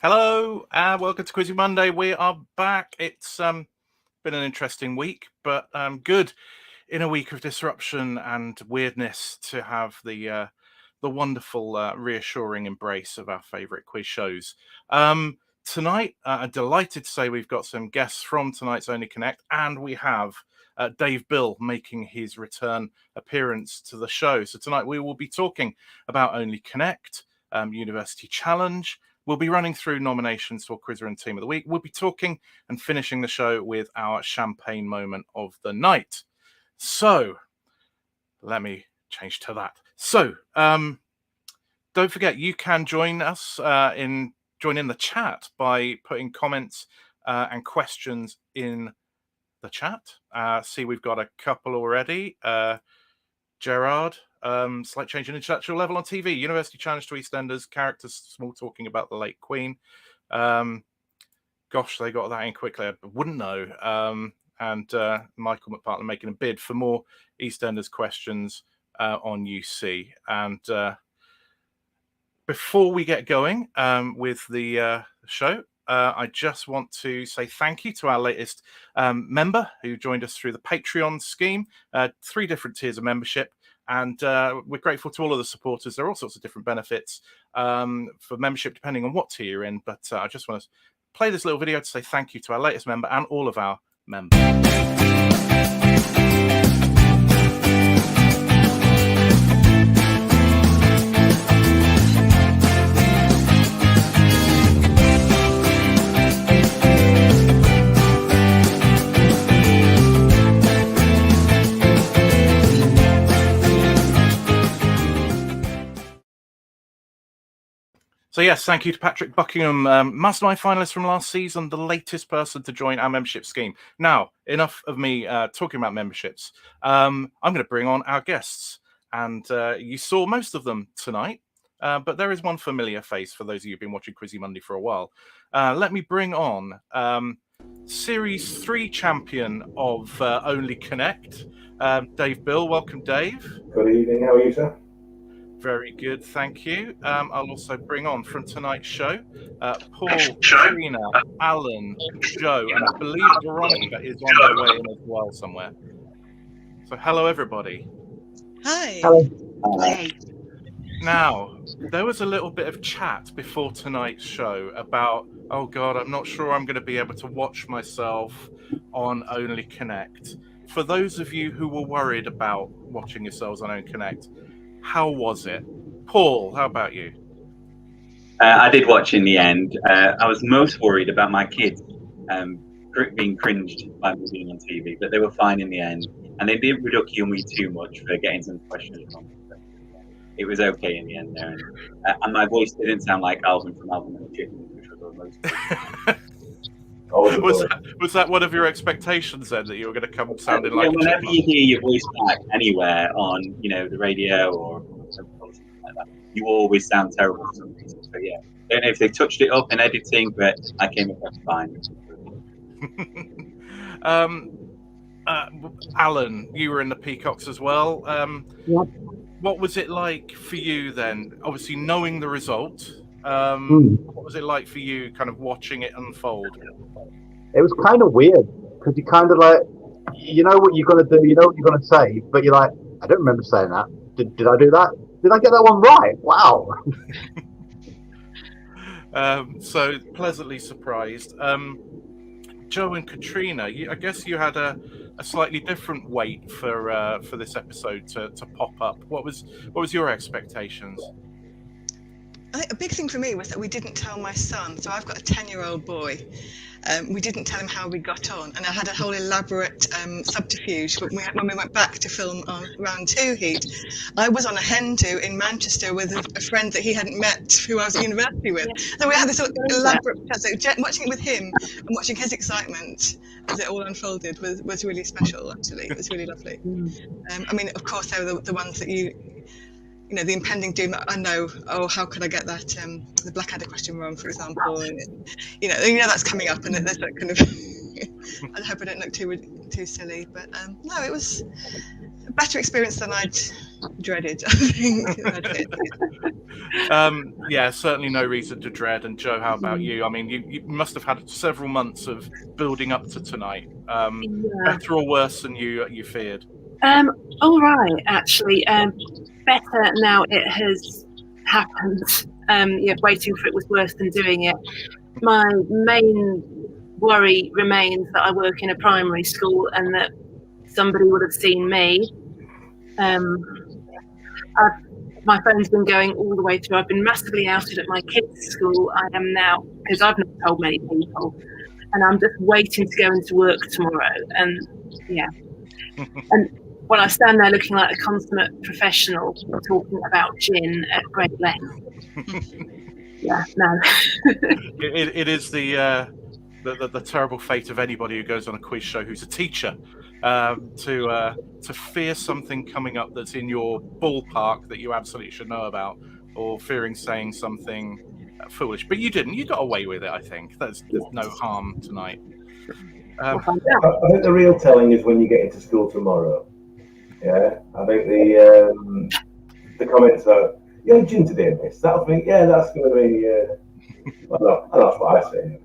Hello, welcome to Quizzy Monday. We are back. It's been an interesting week, but good in a week of disruption and weirdness to have the wonderful, reassuring embrace of our favourite quiz shows. Tonight, I'm delighted to say we've got some guests from tonight's Only Connect, and we have Dave Bill making his return appearance to the show. So tonight we will be talking about Only Connect, University Challenge. We'll be running through nominations for Quizzer and Team of the Week. We'll be talking and finishing the show with our champagne moment of the night. So, let me change to that. So, don't forget, you can join us join in the chat by putting comments and questions in the chat. See, we've got a couple already. Gerard, slight change in intellectual level on TV. University Challenge to EastEnders. Characters small talking about the late Queen. Gosh, they got that in quickly. I wouldn't know. And Michael McPartland making a bid for more EastEnders questions on UC. And before we get going with the show, I just want to say thank you to our latest member who joined us through the Patreon scheme. 3 different tiers of membership. And we're grateful to all of the supporters. There are all sorts of different benefits for membership depending on what tier you're in. But I just want to play this little video to say thank you to our latest member and all of our members. So yes, thank you to Patrick Buckingham, Mastermind finalist from last season, the latest person to join our membership scheme. Now, enough of me talking about memberships. I'm going to bring on our guests, and you saw most of them tonight, but there is one familiar face for those of you who've been watching Quizzy Monday for a while. Let me bring on Series 3 champion of Only Connect, Dave Bill. Welcome, Dave. Good evening, how are you, sir? Very good, thank you. I'll also bring on from tonight's show, Paul, Katrina, Alan, Joe, and I believe Veronica is on her way in as well somewhere. So hello, everybody. Hi. Hello. Hi. Now, there was a little bit of chat before tonight's show about, oh God, I'm not sure I'm going to be able to watch myself on Only Connect. For those of you who were worried about watching yourselves on Only Connect, how was it? Paul, how about you? I did watch in the end. I was most worried about my kids being cringed by me being on TV, but they were fine in the end. And they didn't ridicule me too much for getting some questions wrong. It was okay in the end there. And my voice didn't sound like Alvin from Alvin and the Chickens, which was most was that one of your expectations then, that you were going to come sounding like whenever you hear your voice back anywhere on the radio or something like that, you always sound terrible for some reason. So yeah, I don't know if they touched it up in editing, but I came across fine. Alan, you were in the Peacocks as well. Yep. What was it like for you then? Obviously, knowing the result, what was it like for you, kind of watching it unfold? It was kind of weird because you kind of like, you know what you're gonna do, you know what you're gonna say, but you're like, I don't remember saying that. Did I do that? Did I get that one right? Wow. So pleasantly surprised. Joe and Katrina, I guess you had a slightly different weight for this episode to pop up. What was your expectations? I think a big thing for me was that we didn't tell my son. So I've got a 10-year-old boy. We didn't tell him how we got on, and I had a whole elaborate subterfuge when we went back to film on round 2 heat. I was on a hen do in Manchester with a friend that he hadn't met, who I was at university with. So we had this elaborate so watching it with him and watching his excitement as it all unfolded was really special. Actually, it was really lovely. I mean, of course, they were the ones that the impending doom. I know. Oh, how could I get that the Blackadder question wrong, for example? And that's coming up, and there's that kind of. I hope I don't look too silly, but no, it was a better experience than I'd dreaded. I think. Yeah, certainly no reason to dread. And Joe, how about you? I mean, you must have had several months of building up to tonight. Better or worse than you feared? All right, actually, better now it has happened. Yeah, waiting for it was worse than doing it. My main worry remains that I work in a primary school and that somebody would have seen me. My phone's been going all the way through. I've been massively outed at my kids' school. I am now, because I've not told many people, and I'm just waiting to go into work tomorrow. And yeah, and when I stand there looking like a consummate professional talking about gin at great length. Yeah, no. It is the terrible fate of anybody who goes on a quiz show who's a teacher, to fear something coming up that's in your ballpark that you absolutely should know about, or fearing saying something foolish. But you didn't. You got away with it, I think. There's no harm tonight. I think the real telling is when you get into school tomorrow. Yeah, I think the comments are, "You're gin today, miss." That'll be, yeah, that's going to be. Well, no, that's what I say.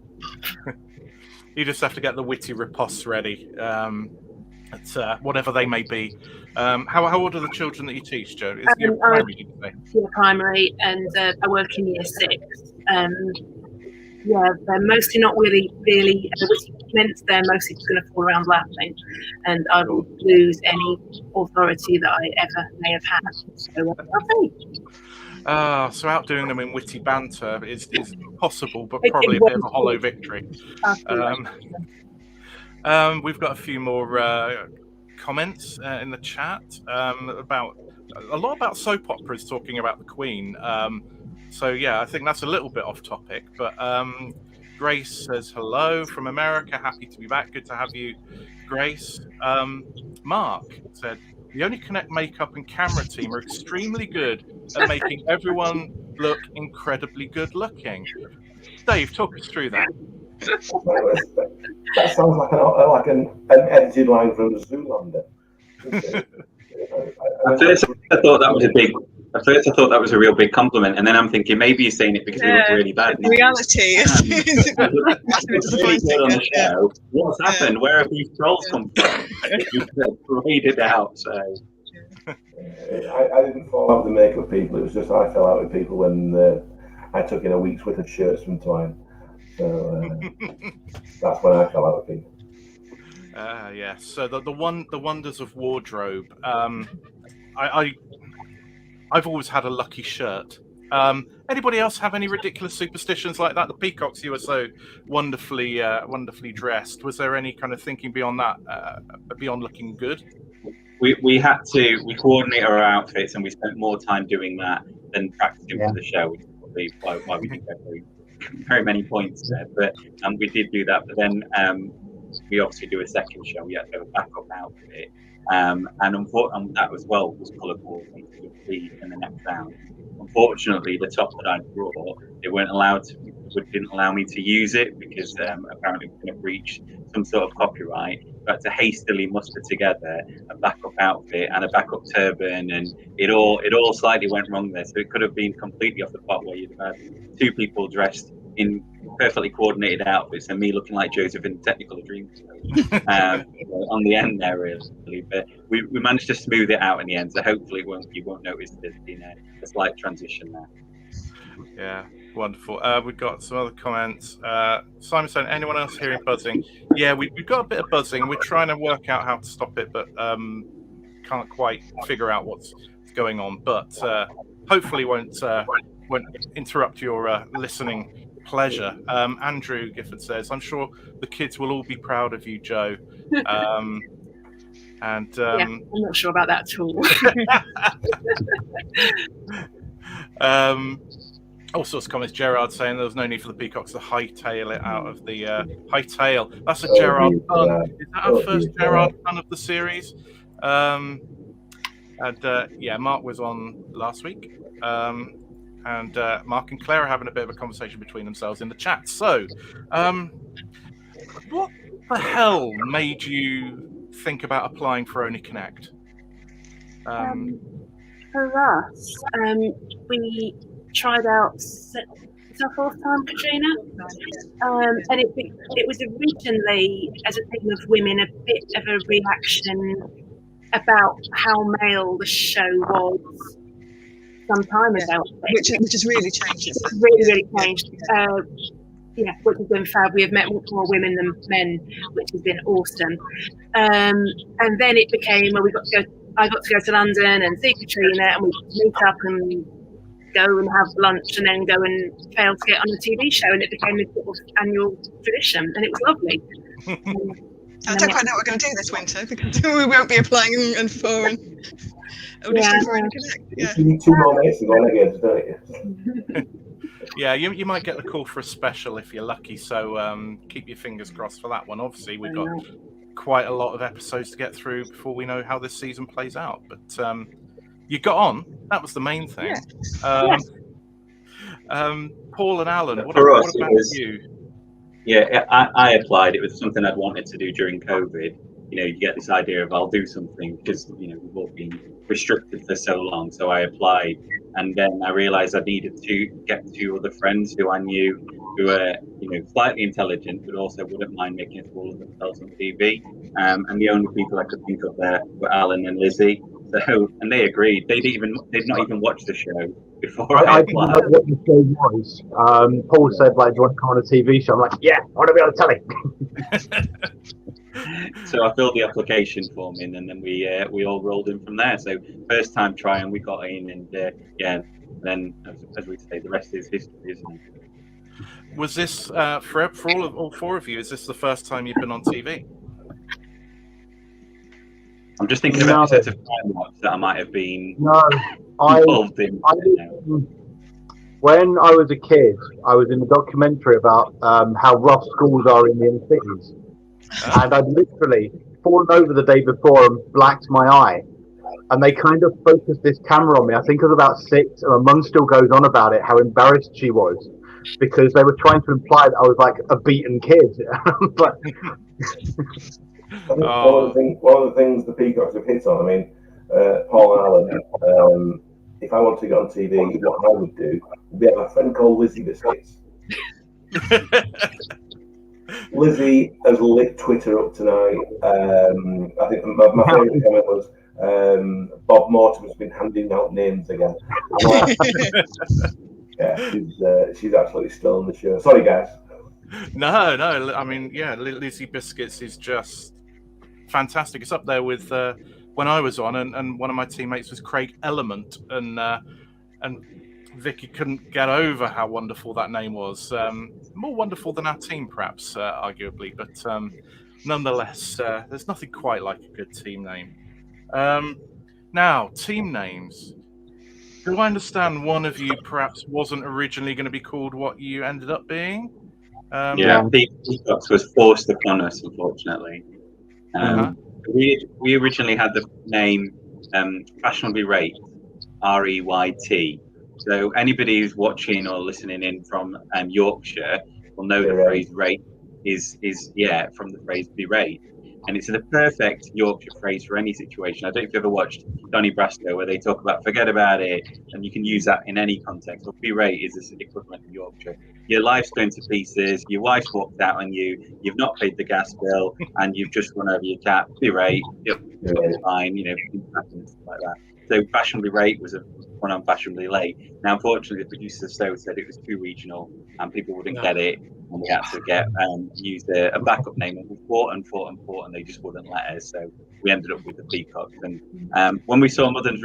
You just have to get the witty riposte ready, whatever they may be. How old are the children that you teach, Joe? Is it primary, did you say? Yeah, primary, and I work in year 6. Yeah, they're mostly not really witty comments. They're mostly just going to fall around laughing, and I will lose any authority that I ever may have had. So I'll see. So outdoing them in witty banter is possible, but probably a bit of a hollow victory. We've got a few more comments in the chat about a lot about soap operas, talking about the Queen. So yeah, I think that's a little bit off topic, but Grace says hello from America. Happy to be back. Good to have you, Grace. Mark said, the Only Connect makeup and camera team are extremely good at making everyone look incredibly good looking. Dave, talk us through that. That sounds like an edited line from Zoolander. At first, I thought that was a real big compliment, and then I'm thinking maybe you're saying it because we look really bad. In reality, it's massively disappointing. On the show. What's happened? Where have these trolls come from? You've laid it out. So I didn't fall out with the makeup people. It was just I fell out with people when I took in a week's worth of shirts from Twine. So that's when I fell out with people. Yes. So the wonders of wardrobe. I've always had a lucky shirt. Anybody else have any ridiculous superstitions like that? The Peacocks, you were so wonderfully dressed. Was there any kind of thinking beyond that, beyond looking good? We coordinate our outfits, and we spent more time doing that than practicing for the show, which is probably why we didn't get very many points there. But we did do that. But then we obviously do a second show. We had to have a backup outfit, and that as well was colour coordinated with the in the next round. Unfortunately, the top that I brought, they didn't allow me to use it because apparently we're going to breach some sort of copyright. But to hastily muster together a backup outfit and a backup turban, and it all slightly went wrong there. So it could have been completely off the pot where you'd have had 2 people dressed in perfectly coordinated outfits and me looking like Joseph in Technicolor Dreamcoat on the end there, really. But we managed to smooth it out in the end, so hopefully you won't notice there's been a slight transition there. Yeah, wonderful. We've got some other comments. Simon saying, anyone else hearing buzzing? Yeah, we've got a bit of buzzing. We're trying to work out how to stop it, but can't quite figure out what's going on. But hopefully won't interrupt your listening pleasure. Andrew Gifford says, I'm sure the kids will all be proud of you, Joe. And yeah, I'm not sure about that at all. All sorts of comments. Gerard saying there was no need for the Peacocks to hightail it out of the hightail. That's a Gerard pun. Is that our first Gerard pun of the series? And yeah, Mark was on last week. And Mark and Claire are having a bit of a conversation between themselves in the chat. So, what the hell made you think about applying for Only Connect? For us, we tried out. It's our fourth time, Katrina, and it was originally, as a thing of women, a bit of a reaction about how male the show was some time ago, which has really changed. Really changed. Which has been fab. We have met much more women than men, which has been awesome. And then it became, well, I got to go to London and see Katrina, and we meet up and go and have lunch, and then go and fail to get on a TV show, and it became this sort of annual tradition, and it was lovely. I don't quite know what we're going to do this winter, because we won't be applying and for and auditioning for and connect. You need 2 more mates to go on again, don't you? Yeah, you might get the call for a special if you're lucky, so keep your fingers crossed for that one. Obviously, we've got quite a lot of episodes to get through before we know how this season plays out, but you got on. That was the main thing. Paul and Alan, what about you? Yeah, I applied. It was something I'd wanted to do during COVID. You get this idea of I'll do something because, we've all been restricted for so long. So I applied, and then I realized I needed to get 2 other friends who I knew who were, slightly intelligent, but also wouldn't mind making a fool of themselves on TV. And the only people I could think of there were Alan and Lizzie. So, and they agreed. They'd not even watched the show before I applied. I didn't know what the show was. Paul said, do you want to come on a TV show? I'm like, yeah, I want to be on the telly. So I filled the application form in, and then we all rolled in from there. So first time trying, we got in, and then as we say, the rest is history, isn't it? Was this for all 4 of you? Is this the first time you've been on TV? I'm just thinking of episodes of Time Watch that I might have been involved in. When I was a kid, I was in a documentary about how rough schools are in the inner cities. And I'd literally fallen over the day before and blacked my eye. And they kind of focused this camera on me. I think I was about 6, and my mum still goes on about it, how embarrassed she was, because they were trying to imply that I was like a beaten kid. But I think one of the things the Peacocks have hit on, Paul and Alan, if I want to get on TV, what I would do would be have a friend called Lizzie Biscuits. Lizzie has lit Twitter up tonight. I think my favourite comment was Bob Mortimer's been handing out names again. She's absolutely still on the show. Sorry, guys. No. Lizzie Biscuits is just fantastic. It's up there with when I was on, and one of my teammates was Craig Element, and Vicky couldn't get over how wonderful that name was. More wonderful than our team, perhaps, arguably, but nonetheless, there's nothing quite like a good team name. Now, team names. Do I understand one of you perhaps wasn't originally going to be called what you ended up being? Peacocks was forced upon us, unfortunately. We originally had the name Fashionably Rate, REYT. So anybody who's watching or listening in from Yorkshire will know the phrase rate is from the phrase berate. And it's the perfect Yorkshire phrase for any situation. I don't know if you ever watched Donnie Brasco, where they talk about forget about it, and you can use that in any context. But berate is the equivalent of Yorkshire. Your life's going to pieces, your wife's walked out on you, you've not paid the gas bill, and you've just run over your cat. Berate, it's fine, stuff like that. So Fashionably Rate was one on Fashionably Late. Now, unfortunately, the producer said it was too regional and people wouldn't get it, and we had to use a backup name. And we fought, and they just wouldn't let us. So we ended up with the Peacocks. And when we saw Mother's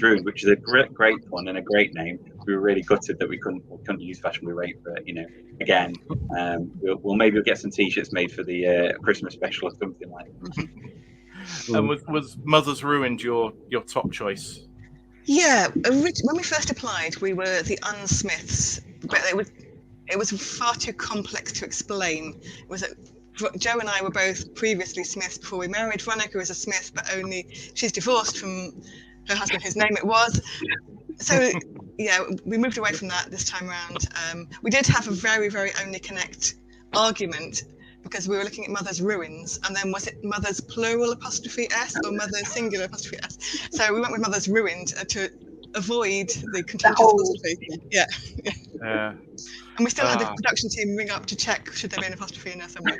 Ruin, which is a great one and a great name, we were really gutted that we couldn't use Fashionably Rate. But again, we'll get some T-shirts made for the Christmas special or something like that. And was Mother's Ruined your top choice? Yeah, when we first applied, we were the Unsmiths, but it was far too complex to explain. Joe and I were both previously Smiths before we married. Veronica is a Smith, but she's divorced from her husband, whose name it was. So we moved away from that this time around. We did have a very, very Only Connect argument, because we were looking at Mother's Ruins, and then was it Mother's plural apostrophe S or Mother's singular apostrophe S? So we went with Mother's Ruined to avoid the contentious apostrophe. Yeah. Yeah. And we still had the production team ring up to check should there be an apostrophe in there somewhere.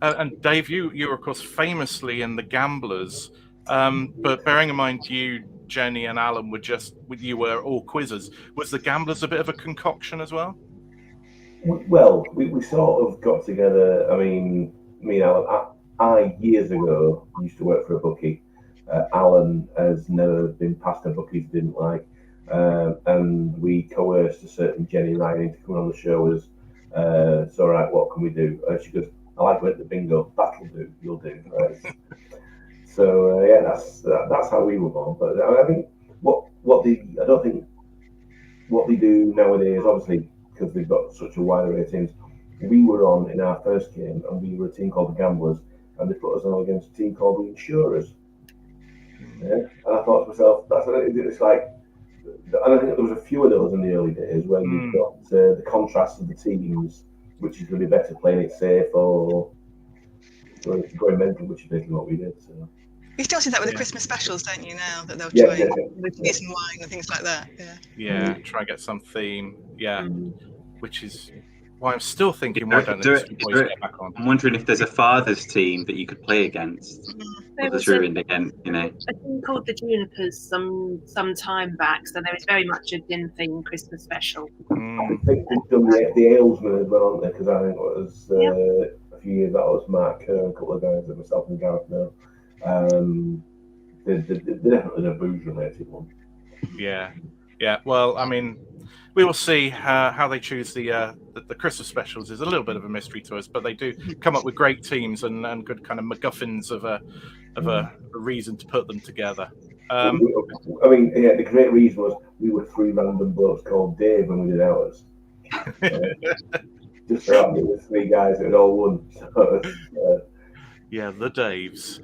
And Dave, you were of course famously in The Gamblers, but bearing in mind you, Jenny, and Alan you were all quizzers. Was The Gamblers a bit of a concoction as well? Well, we sort of got together. I mean, me and Alan. I years ago used to work for a bookie. Alan has never been past a bookie he didn't like, and we coerced a certain Jenny Ryan into coming on the show as, it's all right, what can we do? She goes, I like going to the bingo. That'll do. You'll do. Right? So yeah, that's how we were born. But I think I don't think what they do nowadays, obviously, because they've got such a wide array of teams. We were on in our first game, and we were a team called the Gamblers, and they put us on against a team called the Insurers. Yeah? And I thought to myself, it's like, and I think there was a few of those in the early days where you've got the contrast of the teams, which is going to be better playing it safe or going mental, which is basically what we did. So. You still see that with the Christmas specials, don't you, now? That they'll try with cheese and wine and things like that. Yeah, try and get some theme. Yeah, which is why I'm still thinking, why don't they get back on? I'm wondering if there's a father's team that you could play against. Others ruined again, you know. A team called the Junipers some time back, so there was very much a din thing Christmas special. I think they've done the Aylesmen as well, aren't they? Because I think it was a few years that was Mark, a couple of guys that myself and Gareth know. They're definitely a booze-related one. Yeah. Well, I mean, we will see how they choose the Christmas specials. Is a little bit of a mystery to us, but they do come up with great teams and good kind of MacGuffins of a reason to put them together. I mean, the great reason was we were three random blokes called Dave when we did ours. Just so happened with three guys that had all won. Yeah, the Daves.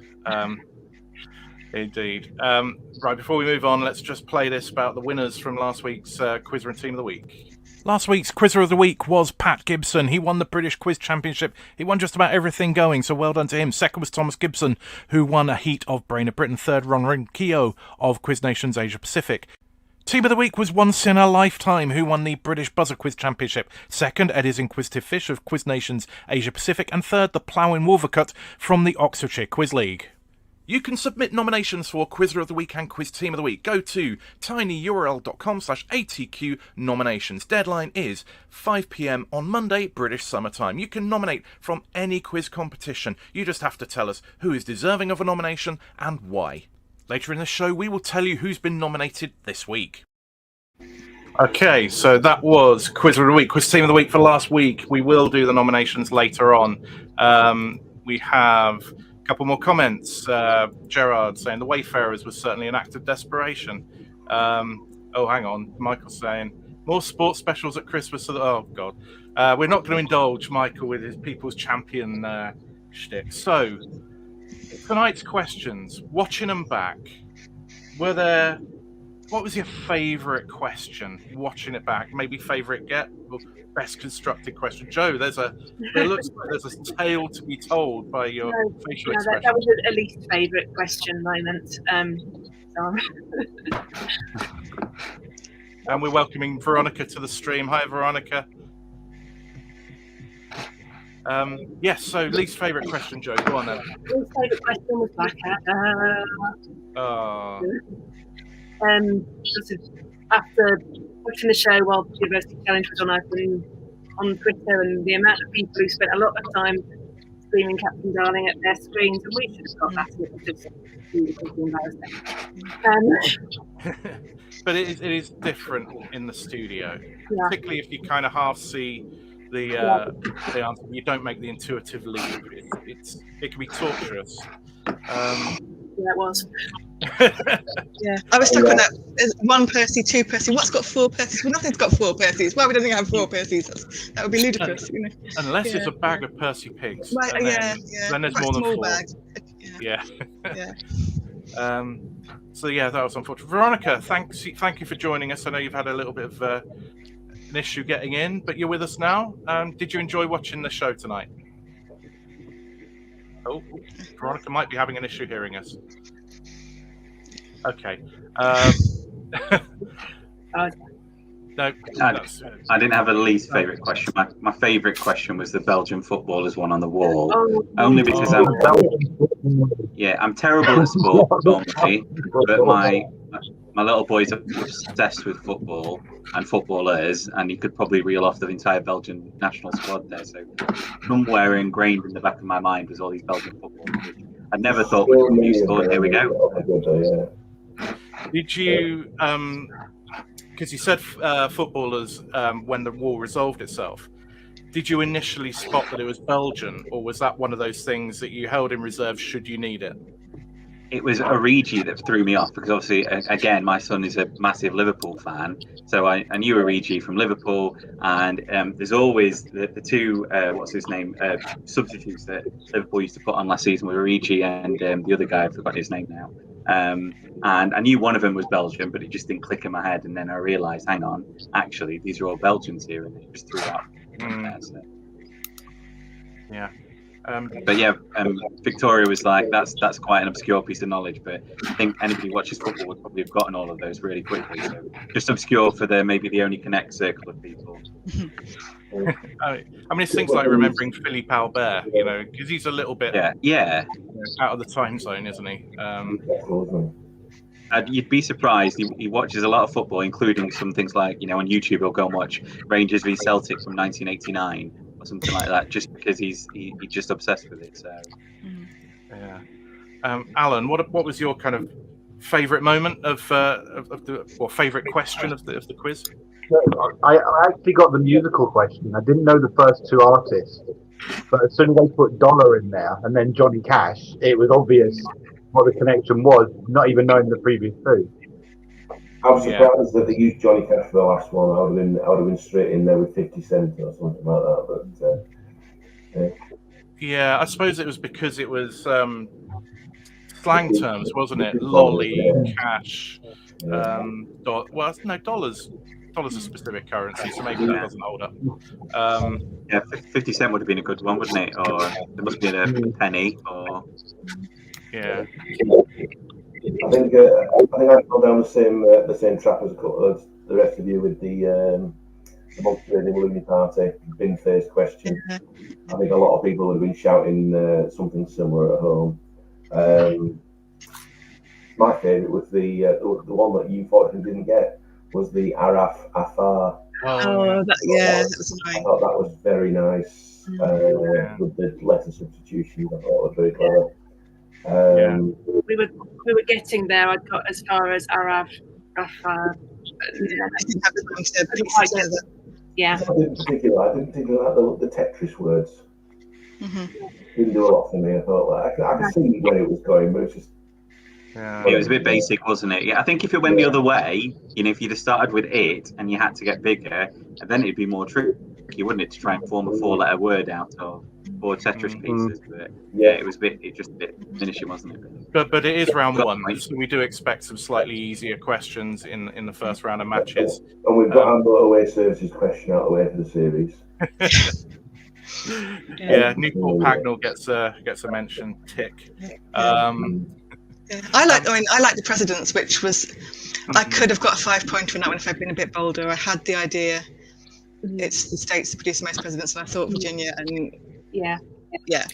Indeed. Right, before we move on, let's just play this about the winners from last week's Quizzer and Team of the Week. Last week's Quizzer of the Week was Pat Gibson. He won the British Quiz Championship. He won just about everything going, so well done to him. Second was Thomas Gibson, who won a heat of Brain of Britain. Third, Ron Rinchio of Quiz Nations Asia Pacific. Team of the Week was Once in a Lifetime, who won the British Buzzer Quiz Championship. Second, Eddie's Inquisitive Fish of Quiz Nations Asia Pacific. And third, the Plough in Wolvercut from the Oxfordshire Quiz League. You can submit nominations for Quizzer of the Week and Quiz Team of the Week. Go to tinyurl.com/ATQ nominations. Deadline is 5 p.m. on Monday, British summertime. You can nominate from any quiz competition. You just have to tell us who is deserving of a nomination and why. Later in the show, we will tell you who's been nominated this week. Okay, so that was Quizzer of the Week, Quiz Team of the Week for last week. We will do the nominations later on. We have a couple more comments. Gerard saying the Wayfarers was certainly an act of desperation. Oh, hang on. Michael's saying more sports specials at Christmas. Oh, God. We're not going to indulge Michael with his People's Champion shtick. So, tonight's questions, watching them back, what was your favourite question watching it back? Maybe favourite get? Or best constructed question? Joe, there looks like there's a tale to be told by your facial expression. That was a least favourite question moment. And we're welcoming Veronica to the stream. Hi, Veronica. Yes, so least favourite question, Joe. Go on then. Least favourite question was Blackadder. After watching the show while the University Challenge was on Twitter, and the amount of people who spent a lot of time screaming Captain Darling at their screens, and we should have got that, and it was just really embarrassing. But it is different in the studio, particularly if you kind of half see the answer. You don't make the intuitive leap. It can be torturous. Yeah, it was. Yeah, I was stuck on that. There's one Percy, two Percy. What's got four Percys? Well, nothing's got four Percys. Why would anything have four Percys? That would be ludicrous, you know. Unless it's a bag of Percy pigs. Right, then there's more than four. Bag. Yeah. So yeah, that was unfortunate. Veronica, thank you for joining us. I know you've had a little bit of an issue getting in, but you're with us now. Did you enjoy watching the show tonight? Oh, Veronica might be having an issue hearing us. Okay. No, I didn't have a least favourite question. My favourite question was the Belgian footballers one on the wall. Oh, Only because I'm terrible at sport normally, but my little boy's obsessed with football and footballers, and he could probably reel off the entire Belgian national squad there. So somewhere ingrained in the back of my mind was all these Belgian footballers, which I never thought would come useful, and here we go. Did you, because you said footballers when the war resolved itself, did you initially spot that it was Belgian, or was that one of those things that you held in reserve should you need it? It was Origi that threw me off, because obviously, again, my son is a massive Liverpool fan, so I knew Origi from Liverpool, and there's always the two substitutes that Liverpool used to put on last season were Origi and the other guy, I've forgotten his name now. And I knew one of them was Belgian, but it just didn't click in my head, and then I realised, hang on, actually, these are all Belgians here, and it just threw out. So. Yeah. But yeah, Victoria was like, that's quite an obscure piece of knowledge, but I think anybody who watches football would probably have gotten all of those really quickly. So just obscure for maybe the only connect circle of people. I mean, it's things like remembering Philippe Albert, because he's a little bit out of the time zone, isn't he? You'd be surprised. He watches a lot of football, including some things like, on YouTube, he'll go and watch Rangers v Celtic from 1989. Or something like that, just because he's just obsessed with it. So, yeah. Alan, what was your kind of favourite moment of the favourite question of the quiz? I actually got the musical question. I didn't know the first two artists, but as soon as they put Dollar in there and then Johnny Cash, it was obvious what the connection was, not even knowing the previous two. I was surprised that they used Johnny Cash for the last one. I would have been straight in there with 50 Cent or something like that. But yeah, I suppose it was because it was slang terms, wasn't it? Lolly, cash, dollars. Dollars are specific currency, so maybe that doesn't hold up. 50 Cent would have been a good one, wouldn't it? Or there must be a penny, or yeah. I think I've gone down the same track as a couple of the rest of you with the Monster in the Balloon Party bin faced question. I think a lot of people would have been shouting something similar at home. My favourite was the one that you unfortunately didn't get, was the Araf Afar. That was annoying. I thought that was very nice. With the letter substitutions, I thought it was very clever. We were getting there. I got as far as Araf. I didn't have the time to put it together. Yeah. I didn't think of the Tetris words. Didn't do a lot for me. I thought I could see where it was going, but it's just. It was a bit basic, wasn't it? Yeah, I think if it went the other way, if you'd have started with it and you had to get bigger, then it'd be more tricky, wouldn't it, to try and form a 4-letter word out of 4 Tetris pieces. But it was just a bit finishing, wasn't it? But it is round one, so we do expect some slightly easier questions in the first round of matches. And we've got our motorway services question out of the way for the series. Newport Pagnell gets a mention. Tick. I like the precedents, which was I could have got a 5-pointer in that one if I'd been a bit bolder. I had the idea. It's the states that produce the most presidents, and I thought Virginia, and yeah.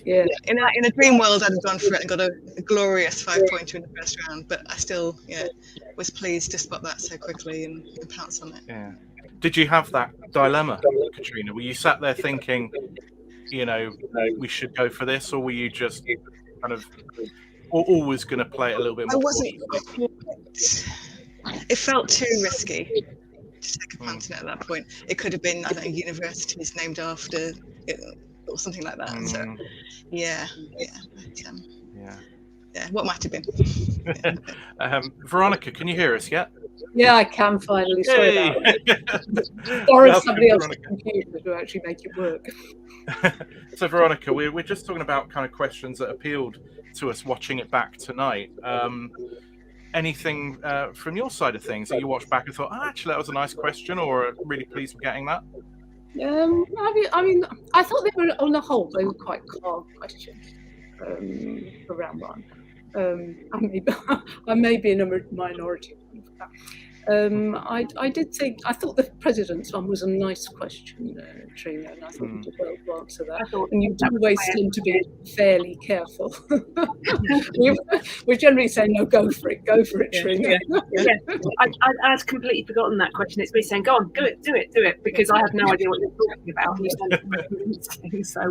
In a dream world, I'd have gone for it and got a glorious 5-pointer in the first round. But I still, was pleased to spot that so quickly and pounce on it. Yeah. Did you have that dilemma, Katrina? Were you sat there thinking, we should go for this, or were you just kind of always going to play it a little bit more? I wasn't. It felt too risky to take a punt at that point. It could have been, I don't know, universities named after it, or something like that. So, what might have been. Veronica, can you hear us yet? Yeah, I can finally. Sorry about that. Or somebody else's computer to actually make it work. So, Veronica, we're just talking about kind of questions that appealed to us watching it back tonight. Anything from your side of things that you watched back and thought, actually, that was a nice question, or really pleased with getting that? I mean, I thought they were, on the whole, they were quite calm questions for round one. I may be in a minority. I did think, I thought the president's one was a nice question, Trina, and I thought you did well to answer that. And you do always tend to be fairly careful. We generally say, no, go for it, Trina. I'd completely forgotten that question. It's me saying, go on, do it, because I have no idea what you're talking about. And you sounded so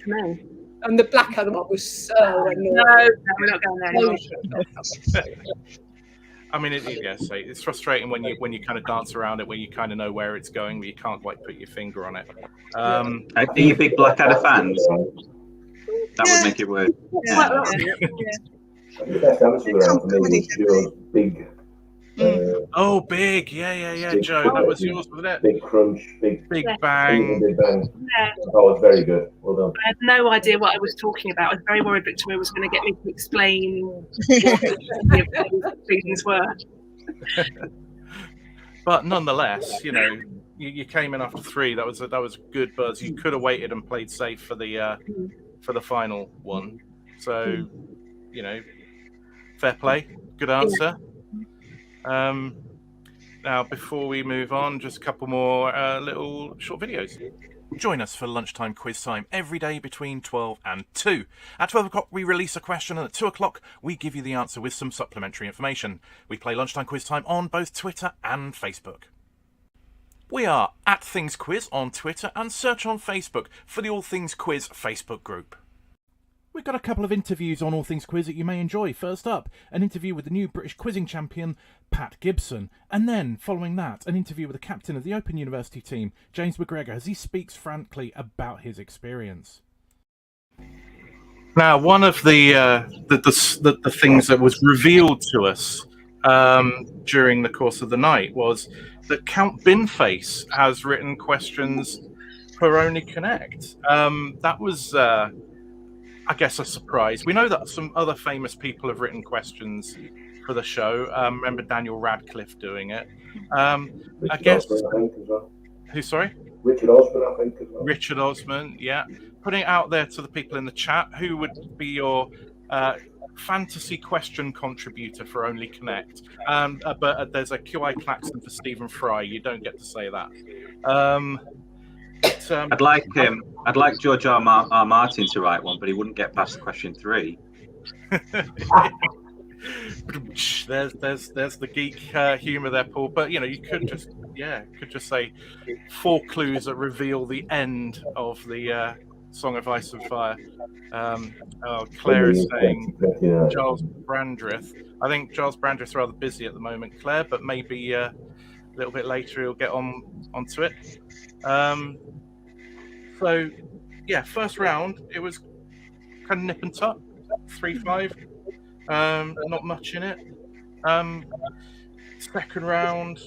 no. And the Blackadder one was so annoying. No, we're not going there. I mean, it's frustrating when you kind of dance around it, when you kind of know where it's going, but you can't quite put your finger on it. Are you big Blackadder fans? That would make it work. The best answer around for me was Joe's big. Big, yeah, Joe, that was yours, wasn't it? Big crunch, big bang. Big bang. That was very good. Well done. I had no idea what I was talking about. I was very worried Victoria was going to get me to explain what the reasons were. But nonetheless, you came in after 3. That was good buzz. You could have waited and played safe for the final one. So, fair play, good answer. Now, before we move on, just a couple more little short videos. Join us for lunchtime quiz time every day between 12 and 2. At 12 o'clock, we release a question, and at 2 o'clock, we give you the answer with some supplementary information. We play lunchtime quiz time on both Twitter and Facebook. We are at Things Quiz on Twitter and search on Facebook for the All Things Quiz Facebook group. We've got a couple of interviews on All Things Quiz that you may enjoy. First up, an interview with the new British quizzing champion, Pat Gibson. And then, following that, an interview with the captain of the Open University team, James McGregor, as he speaks frankly about his experience. Now, one of the things that was revealed to us during the course of the night was that Count Binface has written questions for Only Connect. That was... I guess a surprise. We know that some other famous people have written questions for the show. Remember Daniel Radcliffe doing it. I guess. Osman, I think, as well. Who? Sorry. Richard Osman, I think, as well. Richard Osman. Yeah. Putting it out there to the people in the chat, who would be your fantasy question contributor for Only Connect? But there's a QI klaxon for Stephen Fry. You don't get to say that. I'd like George R. Martin to write one, but he wouldn't get past question 3. There's the geek humour there, Paul. But you could just say 4 clues that reveal the end of the Song of Ice and Fire. Claire is saying Giles Brandreth. I think Giles Brandreth's rather busy at the moment, Claire, but maybe a little bit later he'll get onto it. So, first round, it was kind of nip and tuck, 3-5, not much in it. Second round,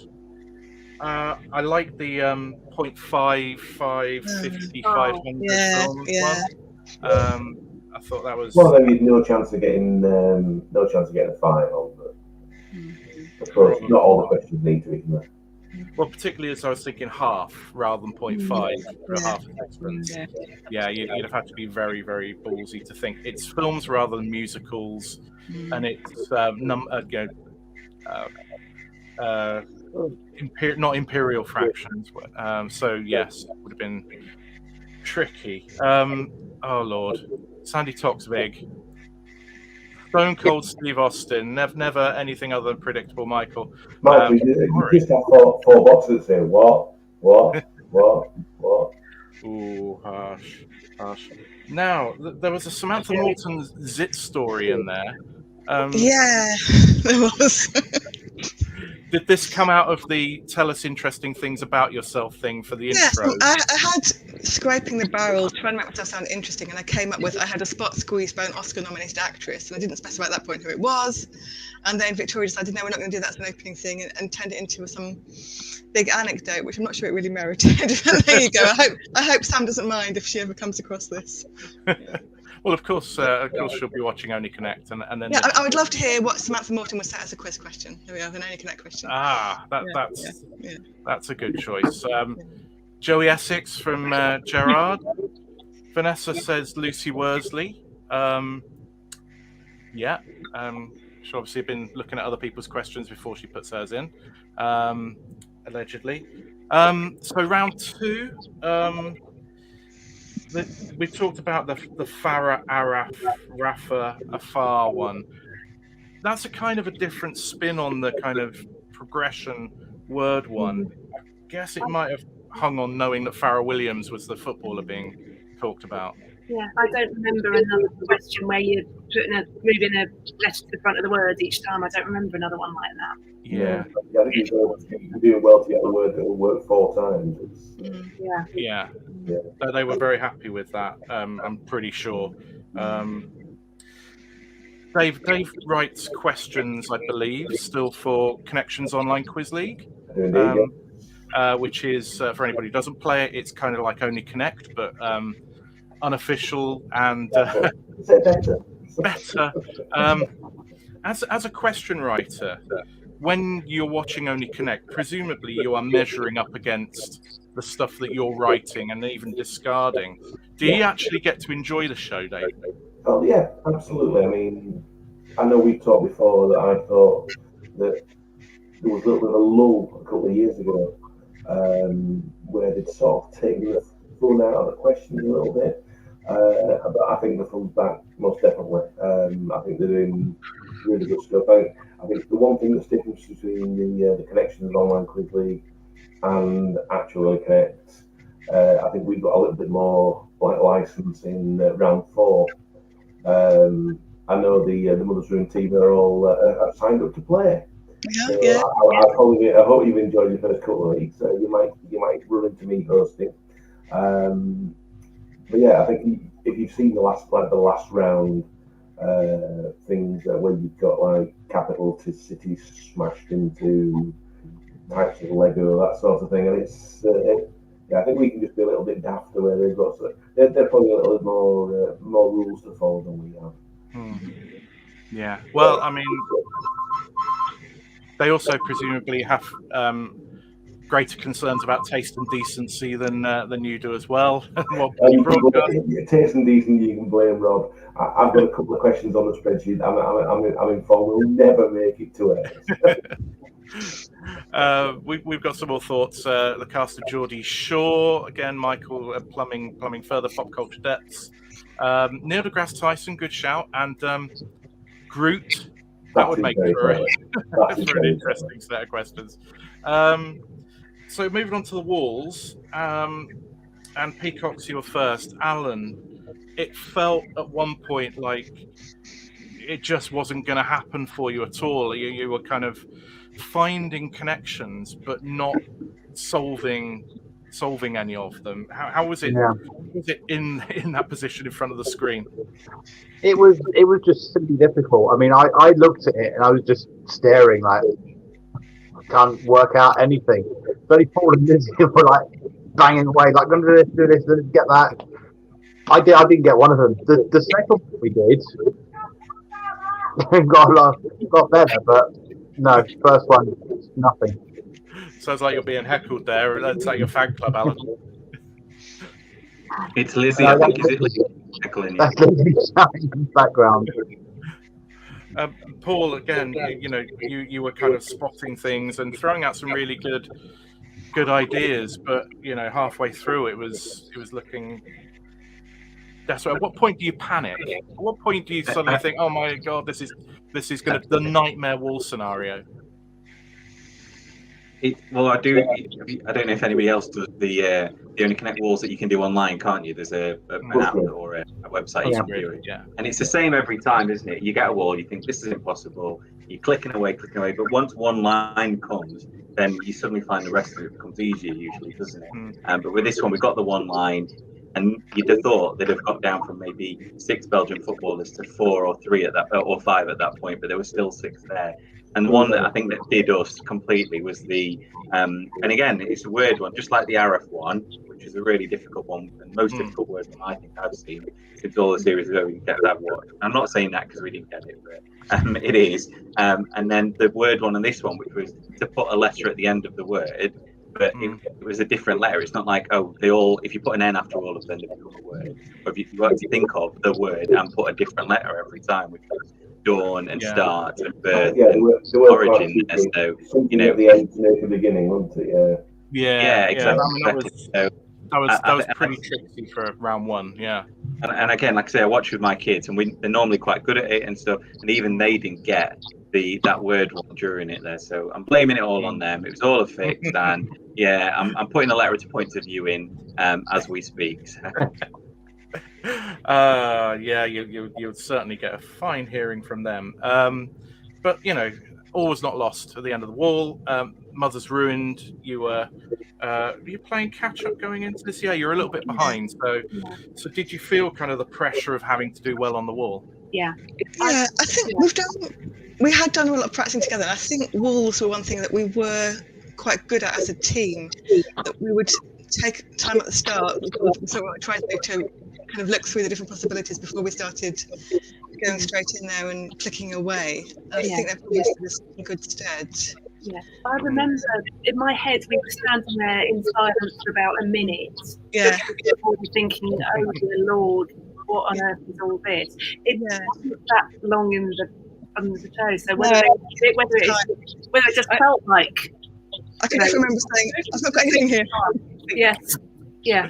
I like the 0.55, 50, 500 films one. I thought that was... Well, then you'd no chance of getting a final, but of course, not all the questions need to be from there. Well, particularly as I was thinking half rather than 0.5 for half a sixpence. Yeah, you'd have had to be very, very ballsy to think it's films rather than musicals, and it's not imperial fractions. So yes, it would have been tricky. Oh Lord, Sandy Toksvig. Stone Cold Steve Austin, never anything other than predictable, Michael. You just have four boxes that say what. Ooh, harsh. Now, there was a Samantha Morton Zit story in there. Yeah, there was. Did this come out of the tell us interesting things about yourself thing for the intro? I had scraping the barrel, trying to make myself sound interesting, and I came up with I had a spot squeezed by an Oscar-nominated actress, and I didn't specify at that point who it was. And then Victoria decided, no, we're not going to do that as an opening thing, and turned it into some big anecdote, which I'm not sure it really merited. But there you go. I hope Sam doesn't mind if she ever comes across this. Well, of course, she'll be watching Only Connect, and then. Yeah, I would love to hear what Samantha Morton would set as a quiz question. Here we have an Only Connect question. That's a good choice. Joey Essex from Gerard. Vanessa says Lucy Worsley. Yeah. She's obviously been looking at other people's questions before she puts hers in, allegedly. So round 2, we talked about the Farah, Araf, Rafa, Afar one. That's a kind of a different spin on the kind of progression word one. I guess it might have hung on knowing that Farah Williams was the footballer being talked about. Yeah, I don't remember another question where you're moving a letter to the front of the word each time. I don't remember another one like that. Yeah. I think you're doing well to get a word that will work 4 times. Yeah. They were very happy with that. I'm pretty sure. Dave writes questions, I believe, still for Connections Online Quiz League, which is, for anybody who doesn't play it, it's kind of like Only Connect, but unofficial and better. As a question writer, when you're watching Only Connect, presumably you are measuring up against the stuff that you're writing and even discarding. Do you actually get to enjoy the show, Dave? Oh yeah, absolutely. I mean, I know we talked before that I thought that there was a little bit of a lull a couple of years ago, where they'd sort of taken the fun out of the questions a little bit. But I think the fun's back, most definitely. I think they're doing really good stuff. I think the one thing that's different between the Connections Online Quiz League and actual Connect, I think we've got a little bit more license in round 4. I know the Mother's Room team are all have signed up to play. Yeah. I hope you've enjoyed your first couple of weeks. You might run into me hosting. But yeah, I think if you've seen the last round things where you've got like capital cities smashed into types of Lego, that sort of thing, and it's I think we can just be a little bit daft the way they've got. So they're probably a little bit more rules to follow than we have. Yeah. Well, I mean, they also presumably have greater concerns about taste and decency than you do as well. Taste and decency, you can blame Rob. I've got a couple of questions on the spreadsheet. I'm informed we'll never make it to it. We've got some more thoughts. The cast of Geordie Shore again. Michael plumbing further pop culture depths. Neil deGrasse Tyson, good shout, and Groot. That would make for an interesting set of questions. So moving on to the walls, and Peacocks, you were first. Alan, it felt at one point like it just wasn't going to happen for you at all. You were kind of finding connections, but not solving any of them. How was it? Yeah. Was it in that position in front of the screen? It was just simply difficult. I mean, I looked at it and I was just staring like, can't work out anything. So Paul and Lizzie were like banging away, like, going to do this, get that. I didn't get one of them. The second one we did got better, but no, first one, nothing. Sounds like you're being heckled there. That's like your fan club, Alan. It's Lizzie. I think is it Lizzie heckling you? That's Lizzie shouting in the background. Paul, again, you were kind of spotting things and throwing out some really good ideas, but halfway through it was looking desperate. At what point do you panic? At what point do you suddenly think, "Oh my God, this is going to the nightmare wall scenario"? Well, I do. I don't know if anybody else does the Only Connect walls that you can do online, can't you? There's an app or a website you can do it. Yeah. And it's the same every time, isn't it? You get a wall, you think this is impossible. You're clicking away, but once one line comes, then you suddenly find the rest of it becomes easier, usually, doesn't it? But with this one, we got the one line, and you'd have thought they'd have got down from maybe 6 Belgian footballers to 4 or 3 or 5 at that point, but there were still 6 there. And the one that I think that did us completely was the, and again, it's a weird one, just like the Araf one, which is a really difficult one, and most difficult word one I think I've seen since all the series ago we can get that one. I'm not saying that because we didn't get it, but it is. And then the word one and this one, which was to put a letter at the end of the word, but it was a different letter. It's not like, if you put an N after all of them, they become a word. Or if you actually think of the word and put a different letter every time, which was dawn and start and birth there and were origin. So, something at the end to make the beginning, wasn't it? Yeah, exactly. I mean, that was pretty tricky for round one. Yeah. And again, like I say, I watch with my kids, and they're normally quite good at it and stuff. And even they didn't get that word one during it there. So I'm blaming it all on them. It was all a fix, and yeah, I'm putting a letter to point of view in as we speak. So. Yeah, you'll certainly get a fine hearing from them. But all was not lost at the end of the wall. Mother's ruined. You're playing catch up going into this. Yeah, you're a little bit behind. So did you feel kind of the pressure of having to do well on the wall? Yeah. Yeah, I think we had done a lot of practicing together. And I think walls were one thing that we were quite good at as a team. That we would take time at the start. So we tried to kind of look through the different possibilities before we started going straight in there and clicking away. And I think that put us in good stead. Yeah, I remember in my head we were standing there in silence for about a minute. Yeah. Thinking, oh dear Lord, what on earth is all this? It wasn't that long under the toe. So whether it just felt like. I can just remember saying, I've not got anything here. Yes. Yeah.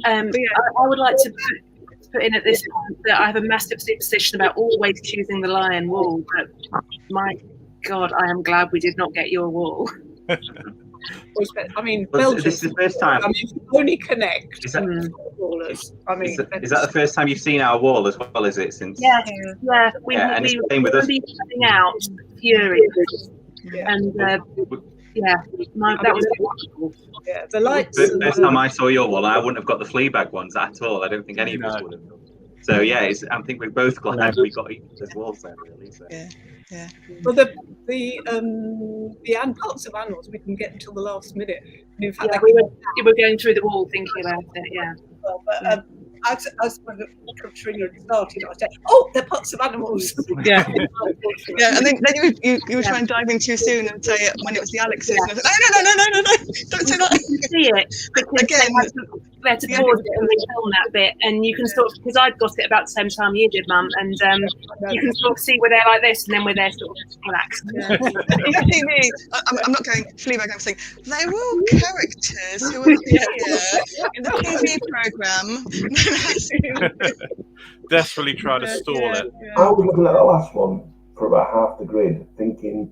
I would like to put in at this point that I have a massive superstition about always choosing the lion wall. But my God, I am glad we did not get your wall. I mean, Belgium. This is the first time. I mean, if you only connect. Is that the the first time you've seen our wall as well? Is it since? Yeah. We same with us. Be cutting out furious, and that was wonderful. Yeah, the lights. The first time I saw your wall, I wouldn't have got the FLEABAG ones at all. I don't think any of us would have. So yeah, I think we're both glad we got each other's walls there, really. So. Yeah. Well, the parts of animals we didn't get until the last minute. In fact, we were going through the wall thinking about it. Yeah. Well, but as when the Katrina started, I said, "Oh, they're parts of animals." Yeah. And then you were trying to dive in too soon and say it when it was the Alexes. And I was like, no, don't say that. You can see it because again. They had to pause it and refilm that bit, and you can sort of, because I'd got it about the same time you did, Mum, and you can sort of see where they're like this, and then we're there sort of relaxed. You can see me. I'm not going FLEABAG. I'm saying they're all characters who are here in the TV program. Desperately trying to stall it. I was looking at the last one for about half the grid, thinking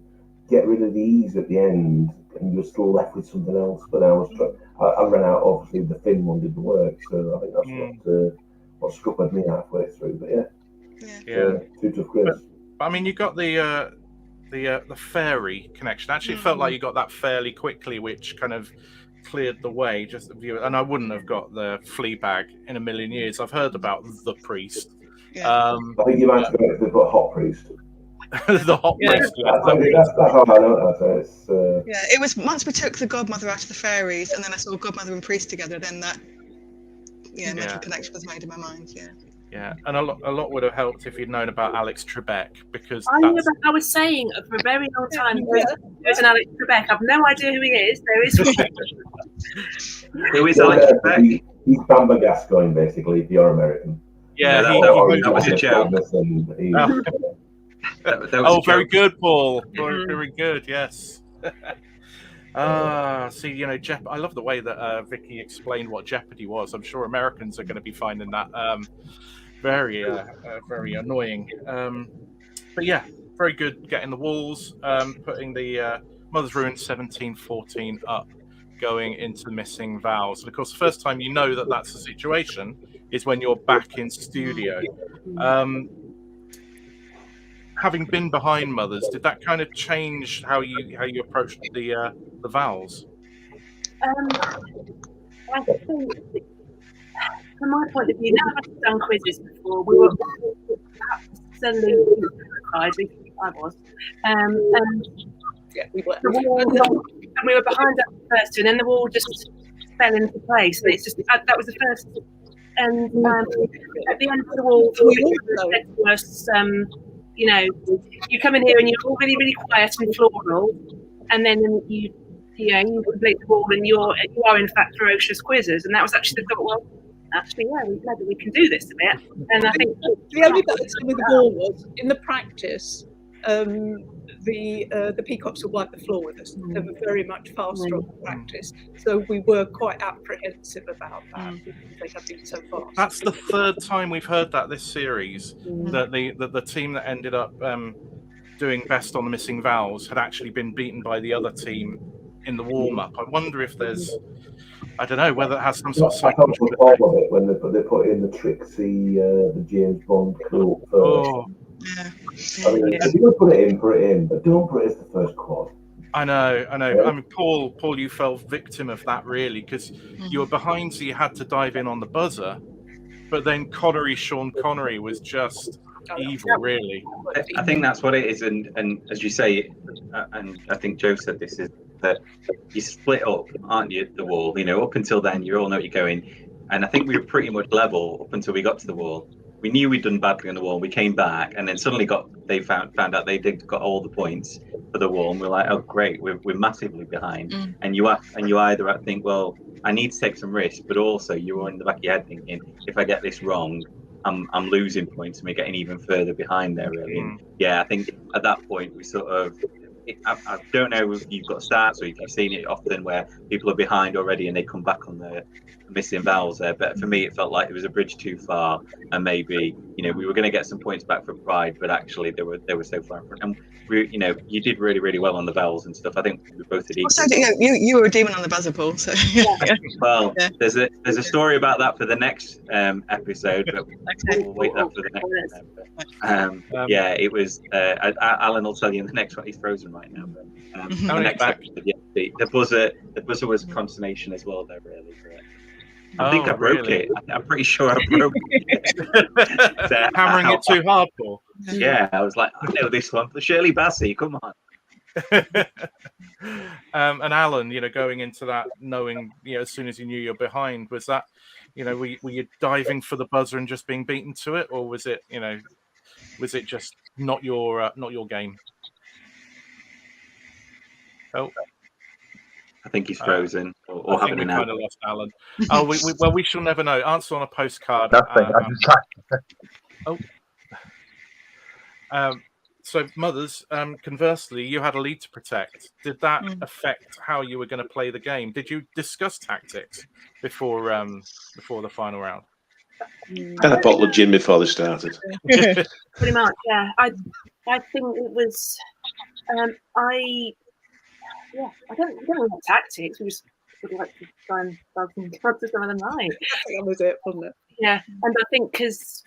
get rid of the E's at the end, and you're still left with something else. But I ran out. Obviously, the thin one didn't work, so I think that's what scuppered me halfway through. But two tough grids. But I mean, you got the fairy connection. Actually, it felt like you got that fairly quickly, which kind of cleared the way. And I wouldn't have got the FLEABAG in a million years. I've heard about the priest. I think you might have got a hot priest. The hot priest. That's how I know that. It was once we took the godmother out of the fairies, and then I saw godmother and priest together. Then that mental connection was made in my mind. Yeah, and a lot would have helped if you'd known about Alex Trebek, because I was saying for a very long time there's an Alex Trebek. I've no idea who he is. There is one. Who is Alex Trebek? He's Bamba Gascoigne, basically, if you're American. Yeah, that was a joke. Very good, Paul. Very good. Yes. See, I love the way that Vicky explained what Jeopardy was. I'm sure Americans are going to be finding that very annoying. But yeah, very good getting the walls, putting the Mother's Ruin 17-14 up, going into the missing vowels. And of course, the first time you know that that's the situation is when you're back in studio. Having been behind Mothers, did that kind of change how you approached the vowels? I think, from my point of view, now I've done quizzes before, we were absolutely surprised. I was, we were. And we were behind at the first two, and then the wall just fell into place. And it's just that was the first. And at the end of the wall, said to us, you come in here and you're all really, really quiet and floral, and then you complete the wall and you are in fact ferocious quizzes. And that was actually the thought. Well, actually, yeah, maybe we can do this a bit. And I think the only bit I'd say with the ball was in the practice. The Peacocks would wipe the floor with us. They were very much faster on the practice, so we were quite apprehensive about that because they had been so fast. That's the third time we've heard that this series, that the team that ended up doing best on the missing vowels had actually been beaten by the other team in the warm-up. I wonder if there's, I don't know, whether it has some sort of psychological effect. When they put in the Trixie, the James Bond crew first. Oh. I mean, if you put it in, but don't put it as the first quad. I know. Yeah. I mean, Paul, you fell victim of that really, because you were behind, so you had to dive in on the buzzer. But then Sean Connery was just evil, really. I think that's what it is, and as you say, and I think Joe said this, is that you split up, aren't you, the wall? You know, up until then, you all know where you're going, and I think we were pretty much level up until we got to the wall. We knew we'd done badly on the wall. We came back, and then suddenly they found out they got all the points for the wall, and we're like, oh great, we're massively behind. And you either think, well, I need to take some risks, but also you're in the back of your head thinking, if I get this wrong, I'm losing points and we're getting even further behind there, really. And yeah, I think at that point we sort of, I don't know if you've got stats or if you've seen it often where people are behind already and they come back on the missing vowels there, but for me it felt like it was a bridge too far, and maybe, you know, we were going to get some points back for pride, but actually they were so far in front. And we, you know, you did really, really well on the vowels and stuff. I think we both did. Also, you were a demon on the buzzer, Paul. So well, there's a story about that for the next episode, but we'll wait that for the next episode. Yeah, it was. Alan will tell you in the next one. He's frozen right now. But, the next episode, yeah, the buzzer was consternation as well, though, really. I think I broke it. I'm pretty sure I broke it. Hammering it too hard, Paul. Yeah, I was like, I know this one. Shirley Bassey, come on. And Alan, you know, going into that, knowing, you know, as soon as you knew you're behind, was that, you know, were you diving for the buzzer and just being beaten to it, or was it, you know, was it just not your game? Oh. I think he's frozen, or having an kind of lost Alan. Oh, we shall never know. Answer on a postcard. So, mothers, conversely, you had a lead to protect. Did that affect how you were going to play the game? Did you discuss tactics before the final round? Had a bottle of gin before they started. Pretty much, yeah. I think it was. I don't know what tactics. We just would like to try and bug some of the night. That was it, wasn't it? Yeah, and I think because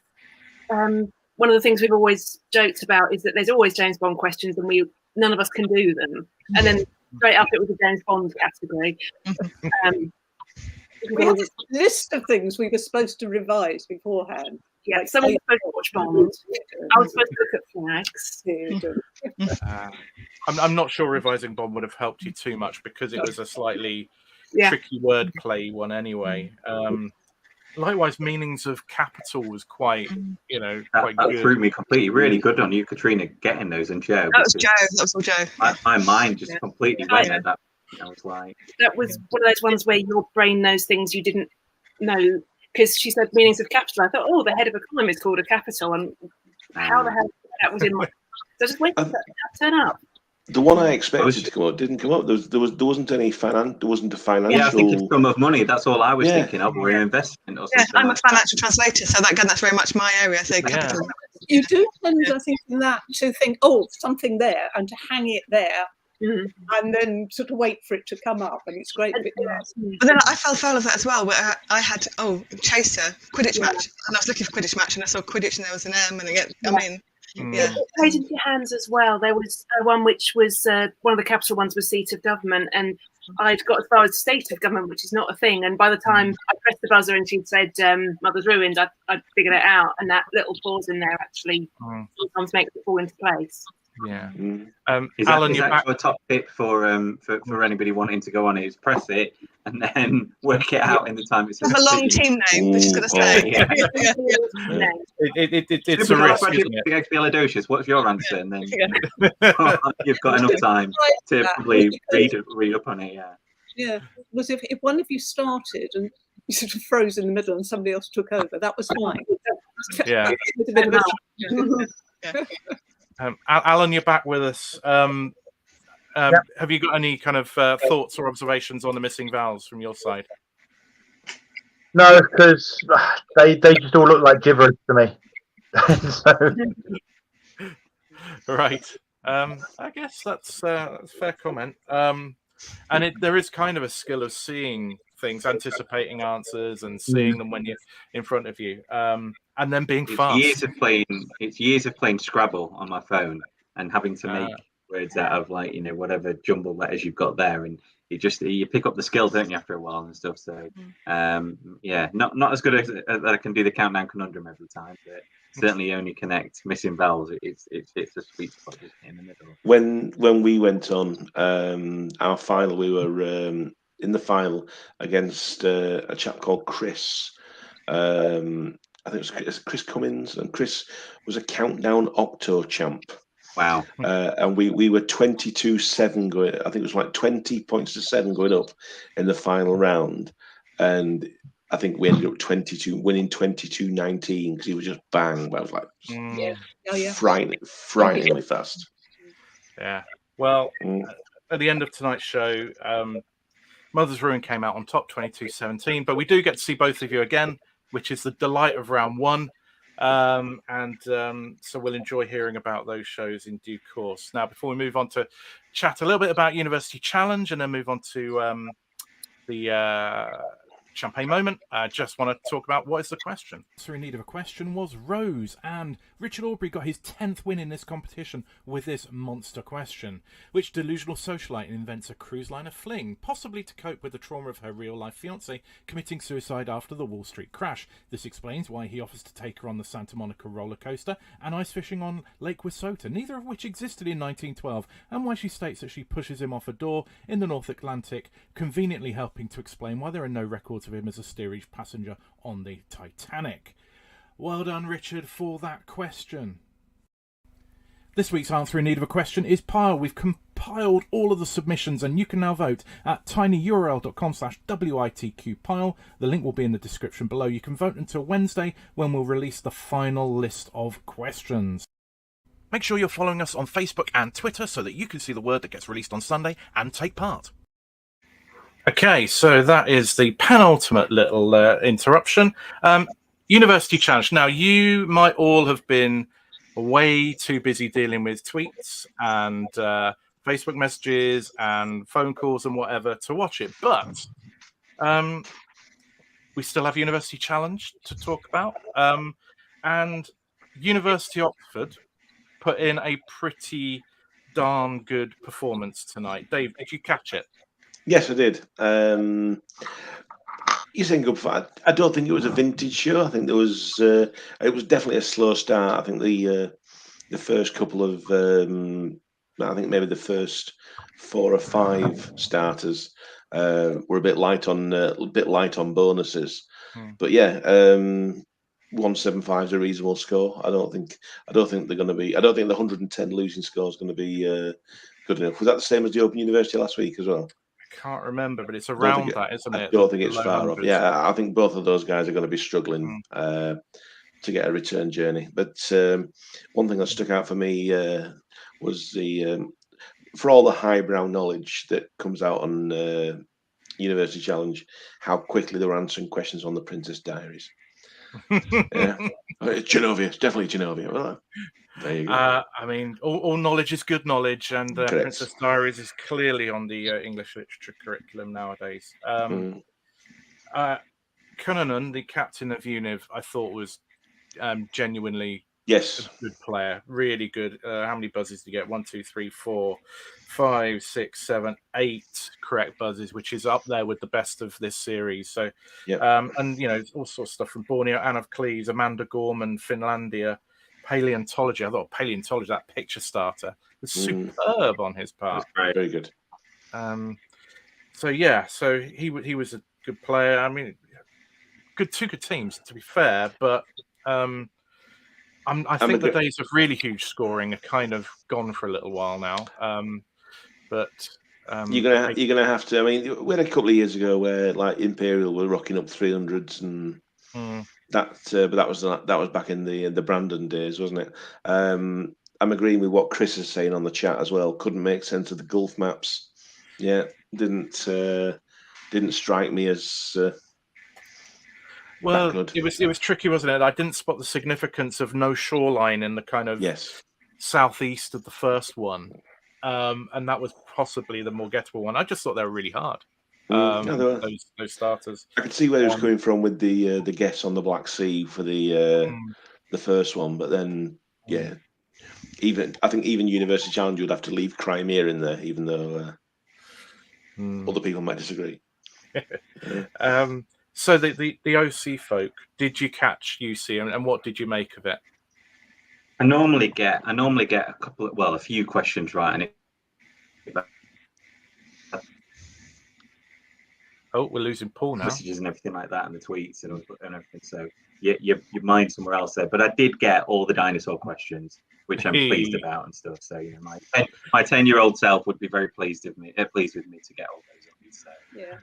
one of the things we've always joked about is that there's always James Bond questions, and none of us can do them. And then straight up, it was a James Bond category. We had a list of things we were supposed to revise beforehand. Yeah, like someone was supposed to watch Bond. I was supposed to look at flags. I'm not sure revising Bond would have helped you too much because it was a slightly tricky wordplay one anyway. Likewise, meanings of capital was quite, you know, quite good. That threw me completely. Really good on you, Katrina, getting those, and Joe. That was Joe. That was all Joe. My mind just completely went at that. I was like, that was one of those ones where your brain knows things you didn't know. Because she said meanings of capital. I thought, the head of a column is called a capital, and how the hell that was in my. So just wait for that to turn up. The one I expected to come up didn't come up. There wasn't any finance. There wasn't a financial. Yeah, I think it's sum of money. That's all I was thinking of. We're investing. Or something. I'm a financial translator, so that's very much my area. So capital. You do tend, I think, in that to think, something there, and to hang it there. And then sort of wait for it to come up, and it's great. But then I fell foul of that as well, where I had Chaser Quidditch match, and I was looking for Quidditch match, and I saw Quidditch, and there was an M, and it played into your hands as well. There was one which was one of the capital ones was seat of government, and I'd got as far as state of government, which is not a thing. And by the time I pressed the buzzer and she'd said "Mother's ruined," I'd figured it out, and that little pause in there actually sometimes makes it fall into place. Yeah. Is Alan, that a top tip for anybody wanting to go on it? Is press it and then work it out in the time it's. Have a long team name, which is going to say. It's a risk, isn't it? Expialidocious. What's your answer? And then you've got enough time to probably read up on it. Yeah. Yeah. Was if one of you started and you sort of froze in the middle and somebody else took over. That was fine. Yeah. With a bit of a Alan, you're back with us. Have you got any kind of thoughts or observations on the missing vowels from your side? No, because they just all look like gibberish to me. Right. I guess that's a fair comment. And there is kind of a skill of seeing things, anticipating answers, and seeing them when you're in front of you, and then being fast. It's years of playing Scrabble on my phone and having to make words out of, like, whatever jumbled letters you've got there, and you pick up the skill, don't you, after a while and stuff. So yeah, not as good as that I can do the countdown conundrum every time, but certainly only connect missing vowels. It's a sweet spot in the middle. When we went on our final, we were in the final against a chap called Chris. I think it was Chris Cummins, and Chris was a countdown octo champ. Wow. And we were 22-7 going. I think it was like 20 points to 7 going up in the final round, and I think we ended up winning 22-19 because he was just bang. But I was like, frighteningly fast. Yeah. Well, at the end of tonight's show, Mother's Ruin came out on top, 22-17. But we do get to see both of you again, which is the delight of round one. So we'll enjoy hearing about those shows in due course. Now, before we move on to chat a little bit about University Challenge and then move on to the champagne moment, I just want to talk about what is the question. So in need of a question was Rose, and Richard Aubrey got his 10th win in this competition with this monster question. Which delusional socialite invents a cruise liner fling, possibly to cope with the trauma of her real-life fiancé committing suicide after the Wall Street crash? This explains why he offers to take her on the Santa Monica roller coaster and ice fishing on Lake Wissota, neither of which existed in 1912, and why she states that she pushes him off a door in the North Atlantic, conveniently helping to explain why there are no records of him as a steerage passenger on the Titanic. Well done, Richard, for that question. This week's answer in need of a question is Pile. We've compiled all of the submissions, and you can now vote at tinyurl.com/WITQpile. The link will be in the description below. You can vote until Wednesday, when we'll release the final list of questions. Make sure you're following us on Facebook and Twitter so that you can see the word that gets released on Sunday and take part. Okay, so that is the penultimate little interruption. University Challenge. Now, you might all have been way too busy dealing with tweets and Facebook messages and phone calls and whatever to watch it, but we still have University Challenge to talk about. And University Oxford put in a pretty darn good performance tonight. Dave, did you catch it? Yes, I did. You think I don't think it was a vintage show. I think there was. It was definitely a slow start. I think the first couple of. I think maybe the first 4 or 5 starters were a bit light on bonuses. But yeah, 175 is a reasonable score. I don't think they're going to be. I don't think the 110 losing score is going to be good enough. Was that the same as the Open University last week as well? Can't remember, but it's around that, isn't it? I don't think it's far off. Yeah, I think both of those guys are going to be struggling to get a return journey. But one thing that stuck out for me was for all the highbrow knowledge that comes out on University Challenge, how quickly they were answering questions on the Princess Diaries. Yeah, Genovia, it's definitely Genovia. Well, there you go. I mean, all knowledge is good knowledge, and Princess Diaries is clearly on the English literature curriculum nowadays. Cunanan, the captain of Univ, I thought was genuinely a good player, really good. How many buzzes did you get? 1, 2, 3, 4, 5, 6, 7, 8 correct buzzes, which is up there with the best of this series. So, and all sorts of stuff from Borneo, Anne of Cleves, Amanda Gorman, Finlandia. Paleontology. I thought paleontology, that picture starter, was superb on his part. Very good. So he was a good player. I mean, two good teams, to be fair, but I think the days of really huge scoring are kind of gone for a little while now. But You're gonna have to. I mean, we had a couple of years ago where like Imperial were rocking up 300s and that, but that was back in the Brandon days, wasn't it? I'm agreeing with what Chris is saying on the chat as well. Couldn't make sense of the Gulf maps. Yeah, didn't strike me as well. Good. It was tricky, wasn't it? I didn't spot the significance of no shoreline in the kind of southeast of the first one, and that was possibly the more gettable one. I just thought they were really hard. Those starters. I could see where it was coming from with the guess on the Black Sea for the first one, but then I think even University Challenge would have to leave Crimea in there, even though other people might disagree. So the OC folk, did you catch UC, and what did you make of it? I normally get a few questions right, and we're losing Paul now. Messages and everything like that, and the tweets and everything. So your mind somewhere else there. But I did get all the dinosaur questions, which I'm pleased about and stuff. So my 10-year-old self would be very pleased with me to get all those. So. Yeah,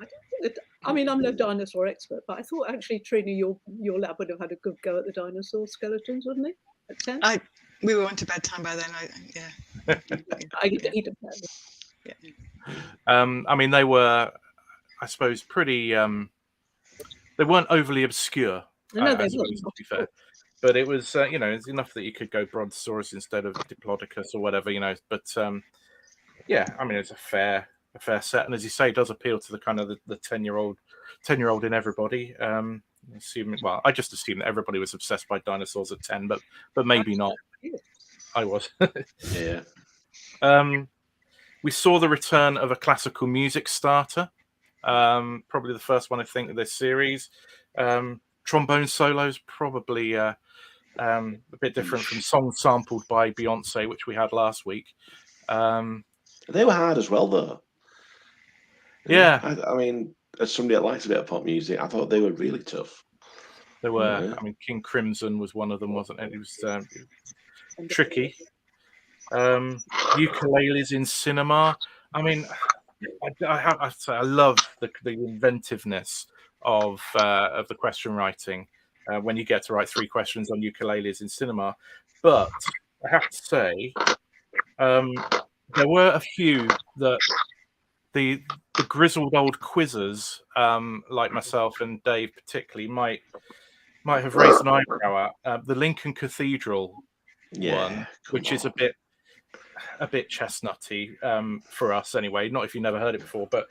I mean, I'm no dinosaur expert, but I thought actually, Trina, your lab would have had a good go at the dinosaur skeletons, wouldn't it? At 10? We were on to bedtime by then. I mean, they were, I suppose, pretty. They weren't overly obscure. No, they weren't. To be fair, but it was, it's enough that you could go Brontosaurus instead of Diplodocus or whatever, But yeah, I mean, it's a fair set, and as you say, it does appeal to the kind of the 10-year-old in everybody. I just assumed that everybody was obsessed by dinosaurs at 10, but maybe not. I was. Yeah. We saw the return of a classical music starter. Probably the first one, I think, of this series. Trombone solos, probably a bit different from songs sampled by Beyonce, which we had last week. They were hard as well, though. Yeah. I mean, as somebody that likes a bit of pop music, I thought they were really tough. They were. Yeah. I mean, King Crimson was one of them, wasn't it? It was tricky. Ukuleles in cinema. I mean, I love the inventiveness of the question writing when you get to write 3 questions on ukuleles in cinema. But I have to say, there were a few that the grizzled old quizzers, like myself and Dave particularly, might have raised an eyebrow at. The Lincoln Cathedral one, which is a bit chestnutty for us anyway. Not if you've never heard it before, but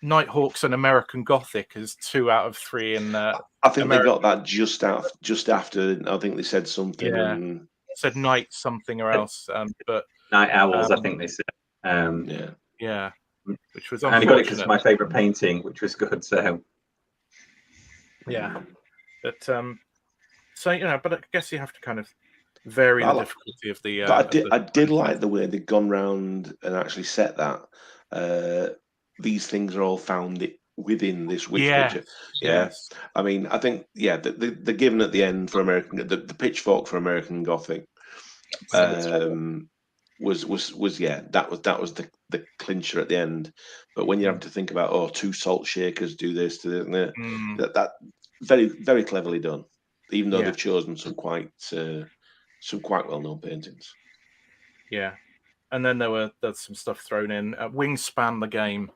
Nighthawks and American Gothic is 2 out of 3 in. I think they got that just after. I think they said something. Yeah, and... said night something or else, but Night Owls. I think they said. Yeah, which was. And I got it because it's my favourite painting, which was good. So. Yeah, but but I guess you have to kind of vary the difficulty of the. But I did like the way they'd gone round and actually set that. These things are all found within this witch budget. Yes. I mean, I think the given at the end for American, the pitchfork for American Gothic, was that was the clincher at the end. But when you have to think about 2 salt shakers do this, that very, very cleverly done. Even though they've chosen some quite well-known paintings. Yeah, and then there's some stuff thrown in. Wingspan the game,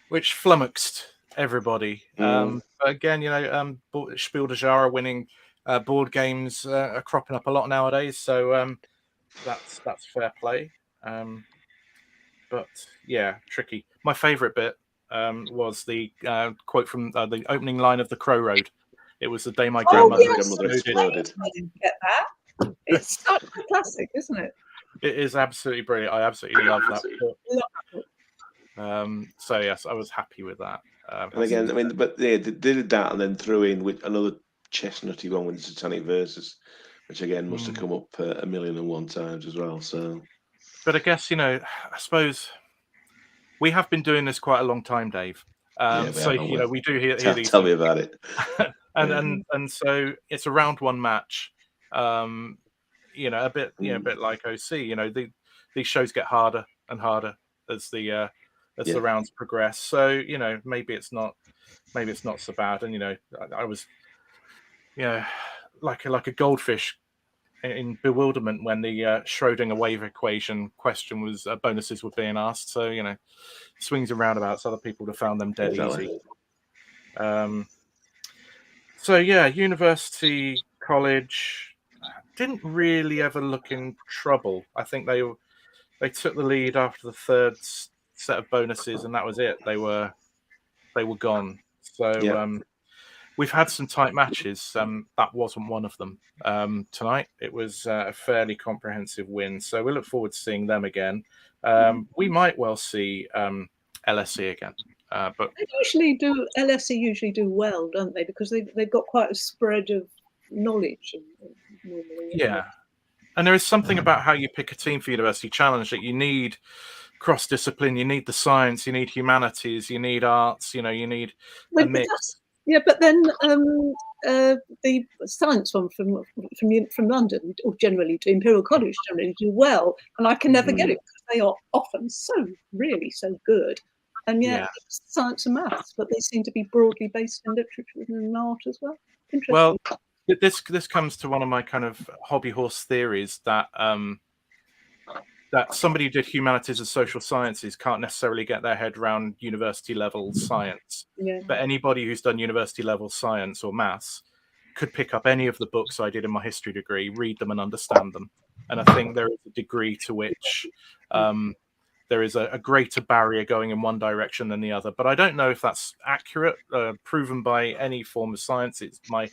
which flummoxed everybody. But again, Spiel des Jahres winning board games are cropping up a lot nowadays, so that's fair play. But yeah, tricky. My favourite bit was the quote from the opening line of The Crow Road. It was the day my grandmother exploded. I didn't get that. It's such a classic, isn't it? It is absolutely brilliant. I absolutely love that book. So yes, I was happy with that. And again, I mean, but they did that and then threw in with another chestnutty one with the Satanic Verses, which again must have come up 1,000,001 times as well. So, but I guess I suppose we have been doing this quite a long time, Dave. We do hear these. Tell me about it. and so it's a round 1 match. A bit like OC. These shows get harder and harder as the rounds progress. So, you know, maybe it's not so bad. And, you know, I was, you know, like a goldfish in bewilderment when the Schrodinger wave equation question was bonuses were being asked. So, you know, swings and roundabouts, other people would have found them dead easy. So yeah, university, college didn't really ever look in trouble. I think they took the lead after the third set of bonuses, and that was it. They were gone. So we've had some tight matches. That wasn't one of them tonight. It was a fairly comprehensive win. So we look forward to seeing them again. We might well see LSE again. But LSE usually do well, don't they? Because they've got quite a spread of knowledge normally. Yeah. And there is something about how you pick a team for University Challenge that you need cross-discipline, you need the science, you need humanities, you need arts, you know, you need a mix. But then the science one from London, or generally to Imperial College, generally do well, and I can never get it because they are often so good. And yet, it's science and maths, but they seem to be broadly based in literature and art as well. Interesting. Well, this comes to one of my kind of hobby horse theories that that somebody who did humanities and social sciences can't necessarily get their head around university level science. Yeah. But anybody who's done university level science or maths could pick up any of the books I did in my history degree, read them and understand them. And I think there is a degree to which there is a greater barrier going in one direction than the other. But I don't know if that's accurate, proven by any form of science. It's my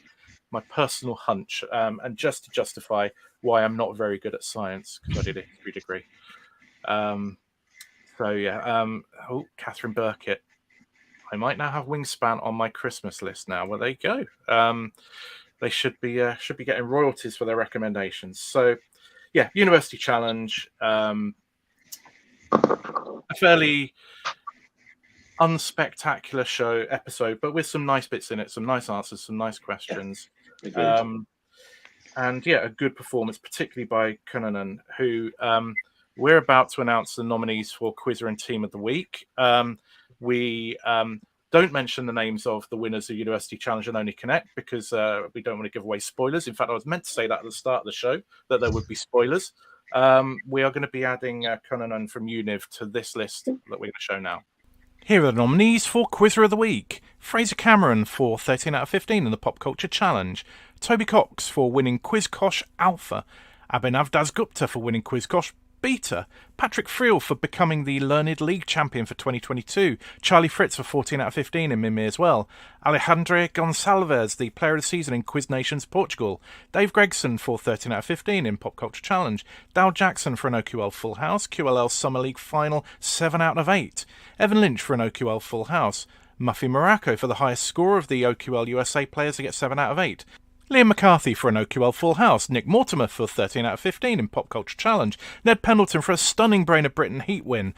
personal hunch, and just to justify why I'm not very good at science, because I did a history degree. So yeah. Catherine Burkett. I might now have Wingspan on my Christmas list now. Well, there you go. They should be getting royalties for their recommendations. So yeah, University Challenge. A fairly unspectacular episode, but with some nice bits in it, some nice answers, some nice questions. And yeah, a good performance, particularly by Cunanan, who we're about to announce the nominees for Quizzer and Team of the Week. We don't mention the names of the winners of University Challenge and Only Connect because we don't want to give away spoilers. In fact, I was meant to say that at the start of the show, that there would be spoilers. We are going to be adding Cunanan from Univ to this list that we're going to show now. Here are the nominees for Quizzer of the Week. Fraser Cameron for 13 out of 15 in the Pop Culture Challenge. Toby Cox for winning QuizKosh Alpha. Abhinav Dasgupta for winning QuizKosh Beta. Patrick Friel for becoming the Learned League champion for 2022. Charlie Fritz for 14 out of 15 in Mimi as well. Alejandro Gonçalves, the player of the season in Quiz Nations Portugal. Dave Gregson for 13 out of 15 in Pop Culture Challenge. Dal Jackson for an OQL Full House. QLL Summer League Final 7 out of 8. Evan Lynch for an OQL Full House. Muffy Morocco for the highest score of the OQL USA players to get 7 out of 8. Liam McCarthy for an OQL Full House. Nick Mortimer for 13 out of 15 in Pop Culture Challenge. Ned Pendleton for a stunning Brain of Britain Heat win.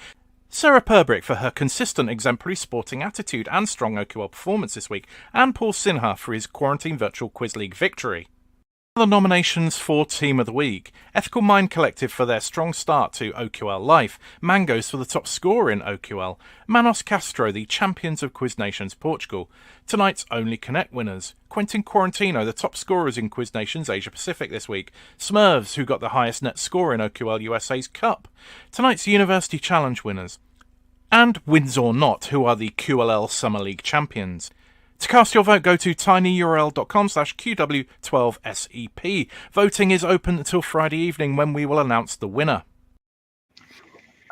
Sarah Perbrick for her consistent exemplary sporting attitude and strong OQL performance this week. And Paul Sinha for his Quarantine Virtual Quiz League victory. The nominations for Team of the Week. Ethical Mind Collective for their strong start to OQL Life. Mangoes for the top scorer in OQL. Manos Castro, the champions of Quiz Nations Portugal. Tonight's Only Connect winners. Quentin Quarantino, the top scorers in Quiz Nations Asia Pacific this week. Smurfs, who got the highest net score in OQL USA's Cup. Tonight's University Challenge winners. And Wins or Not, who are the QLL Summer League champions. To cast your vote, go to tinyurl.com/QW12SEP. Voting is open until Friday evening when we will announce the winner.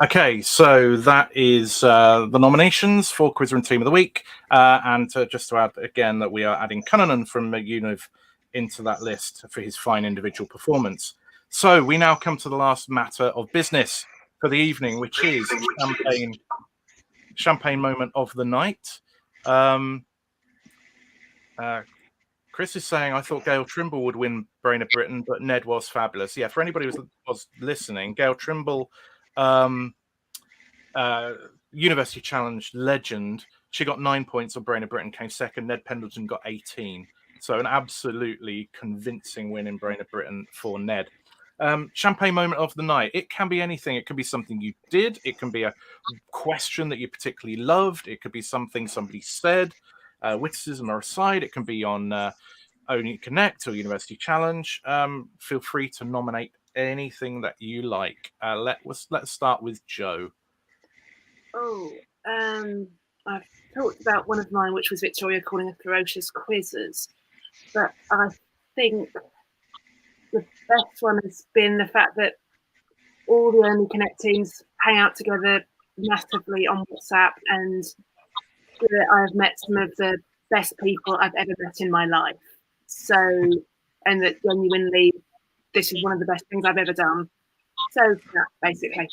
Okay, so that is the nominations for Quizzer and Team of the Week. And just to add again that we are adding Cunanan from Univ into that list for his fine individual performance. So we now come to the last matter of business for the evening, which is champagne moment of the night. Chris is saying, I thought Gail Trimble would win Brain of Britain, but Ned was fabulous. Yeah, for anybody who was listening, Gail Trimble, University Challenge legend, she got 9 points on Brain of Britain, came second. Ned Pendleton got 18. So an absolutely convincing win in Brain of Britain for Ned. Champagne moment of the night. It can be anything. It could be something you did. It can be a question that you particularly loved. It could be something somebody said. Witticism or aside, it can be on Only Connect or University Challenge. Feel free to nominate anything that you like. Let's start with Joe. I've talked about one of mine, which was Victoria calling a ferocious quizzes, but I think the best one has been the fact that all the Only Connect teams hang out together massively on WhatsApp, and I have met some of the best people I've ever met in my life. So, and that genuinely, this is one of the best things I've ever done. So, yeah, basically.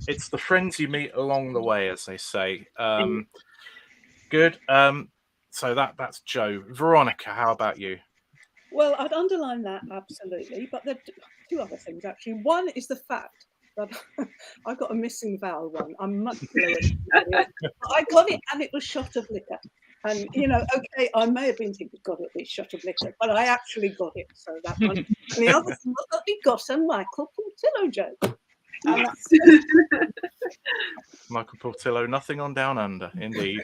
It's the friends you meet along the way, as they say. Good. So that's Joe. Veronica, how about you? Well, I'd underline that absolutely, but there are two other things actually. One is the fact that I got a missing vowel one. I'm much lower. I got it, and it was shot of liquor. And okay, I may have been thinking, God, it'll be shot of liquor, but I actually got it. So that one. And the other thing was that we got a Michael Portillo joke. Michael Portillo, nothing on Down Under, indeed.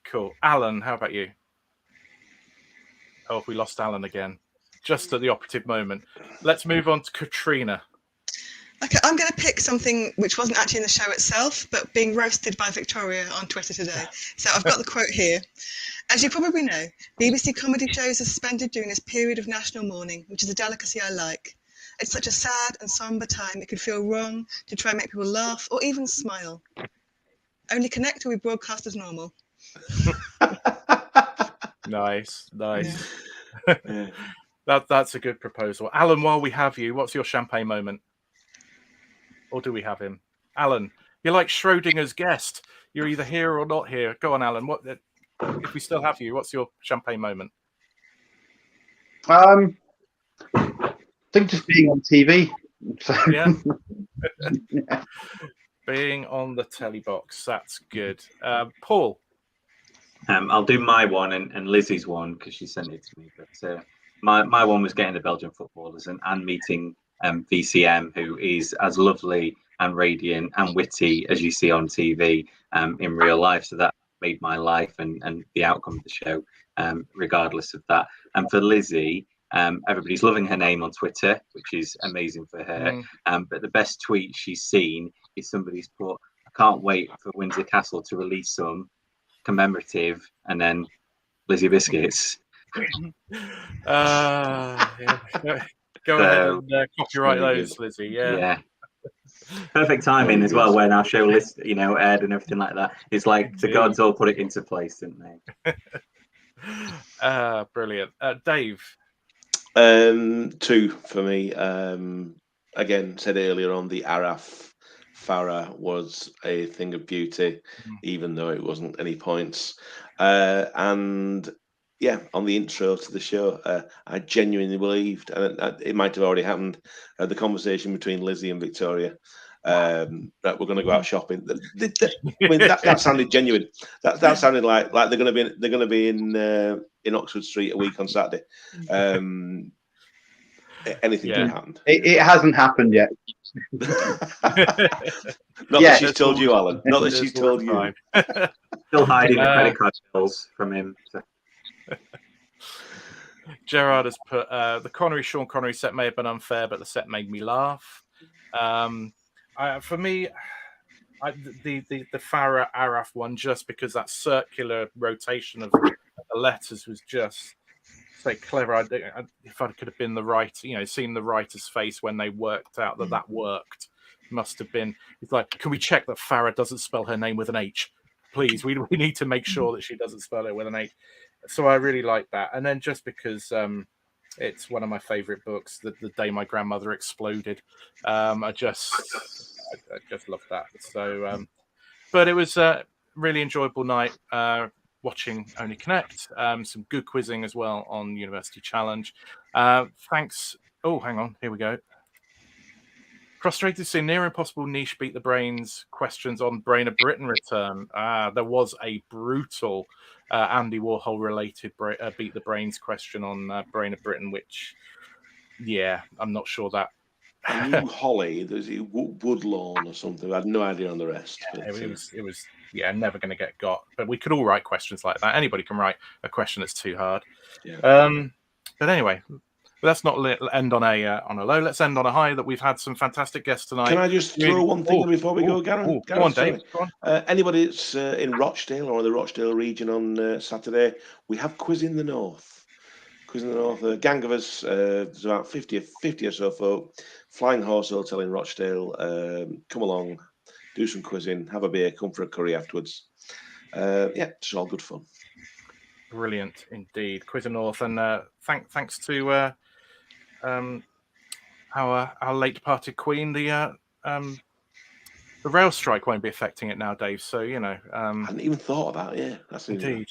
Cool. Alan, how about you? Oh, we lost Alan again, just at the operative moment. Let's move on to Katrina. Okay, I'm going to pick something which wasn't actually in the show itself, but being roasted by Victoria on Twitter today. So I've got the quote here. As you probably know, BBC comedy shows are suspended during this period of national mourning, which is a delicacy I like. It's such a sad and somber time, it could feel wrong to try and make people laugh or even smile. Only Connect will be broadcast as normal. Nice. Yeah. That's a good proposal. Alan, while we have you, what's your champagne moment? Or do we have him? Alan, you're like Schrodinger's guest. You're either here or not here. Go on, Alan. What if we still have you? What's your champagne moment? I think just being on TV. Yeah. Yeah. Being on the telly box. That's good. Paul. I'll do my one and Lizzie's one because she sent it to me. But my one was getting the Belgian footballers and meeting VCM, who is as lovely and radiant and witty as you see on TV in real life. So that made my life and the outcome of the show, regardless of that. And for Lizzie, everybody's loving her name on Twitter, which is amazing for her. But the best tweet she's seen is somebody's put, "I can't wait for Windsor Castle to release some commemorative," and then Lizzie biscuits. Go ahead and copyright those, Lizzie. Yeah. Perfect timing as well when our show list, aired and everything like that. It's like the gods all put it into place, didn't they? Brilliant. Dave. 2 for me. Again, said earlier on, the Araf Farah was a thing of beauty, even though it wasn't any points. And yeah, on the intro to the show, I genuinely believed, and it might have already happened, the conversation between Lizzie and Victoria, that we're going to go out shopping. I mean, that sounded genuine. That sounded like they're going to be in Oxford Street a week on Saturday. Anything can happen. It hasn't happened yet. Not that she's told you, Alan. Not that she's told you. Still hiding the credit card bills from him. So. Gerard has put the Sean Connery set may have been unfair, but the set made me laugh. For me, the Farah Araf one, just because that circular rotation of the letters was just so clever. If I could have been the writer, seen the writer's face when they worked out that worked, must have been. It's like, can we check that Farah doesn't spell her name with an H? Please, we need to make sure that she doesn't spell it with an H. So I really like that. And then just because it's one of my favorite books, the Day My Grandmother Exploded, I just love that. So, but it was a really enjoyable night watching Only Connect. Some good quizzing as well on University Challenge. Thanks. Oh, hang on. Here we go. Frustrated to see near impossible niche beat the brains questions on Brain of Britain return. There was a brutal Andy Warhol related beat the brains question on Brain of Britain, which yeah, I'm not sure that. I knew Holly. There's a Woodlawn or something. I had no idea on the rest. Yeah, but, it was never going to get got. But we could all write questions like that. Anybody can write a question that's too hard. Yeah. But anyway, let's not end on a low. Let's end on a high. That we've had some fantastic guests tonight. Can I just throw one thing before we go, Garen? Go on, Dave. Go on. Anybody that's in Rochdale or the Rochdale region on Saturday, we have Quiz in the North. Quiz in the North, a gang of us, there's about 50 or so folk, Flying Horse Hotel in Rochdale. Come along, do some quizzing, have a beer, come for a curry afterwards. It's all good fun. Brilliant indeed. Quiz in the North, and thanks to our late departed Queen. The rail strike won't be affecting it now, Dave. So I hadn't even thought about it. Yeah, that's indeed.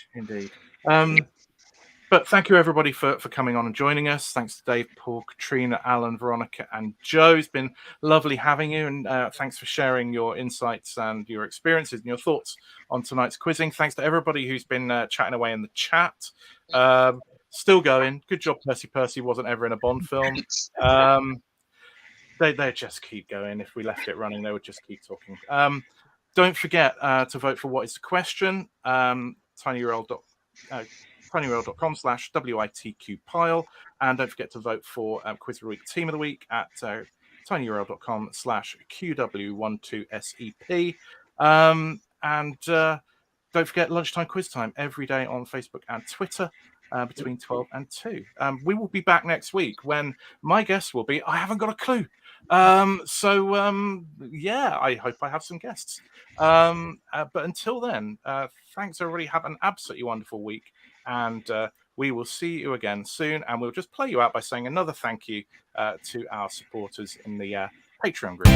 But thank you, everybody, for coming on and joining us. Thanks to Dave, Paul, Katrina, Alan, Veronica, and Joe. It's been lovely having you, and thanks for sharing your insights and your experiences and your thoughts on tonight's quizzing. Thanks to everybody who's been chatting away in the chat. Still going. Good job, Percy. Percy wasn't ever in a Bond film. They just keep going. If we left it running, they would just keep talking. Don't forget to vote for What Is the Question? tinyurl.com/WITQpile, and don't forget to vote for Quiz of the Week, Team of the Week at tinyurl.com/QW12SEP. And don't forget Lunchtime Quiz Time every day on Facebook and Twitter between 12 and 2. We will be back next week when my guest will be, I haven't got a clue. I hope I have some guests. But until then, thanks everybody. Have an absolutely wonderful week. And we will see you again soon. And we'll just play you out by saying another thank you to our supporters in the Patreon group.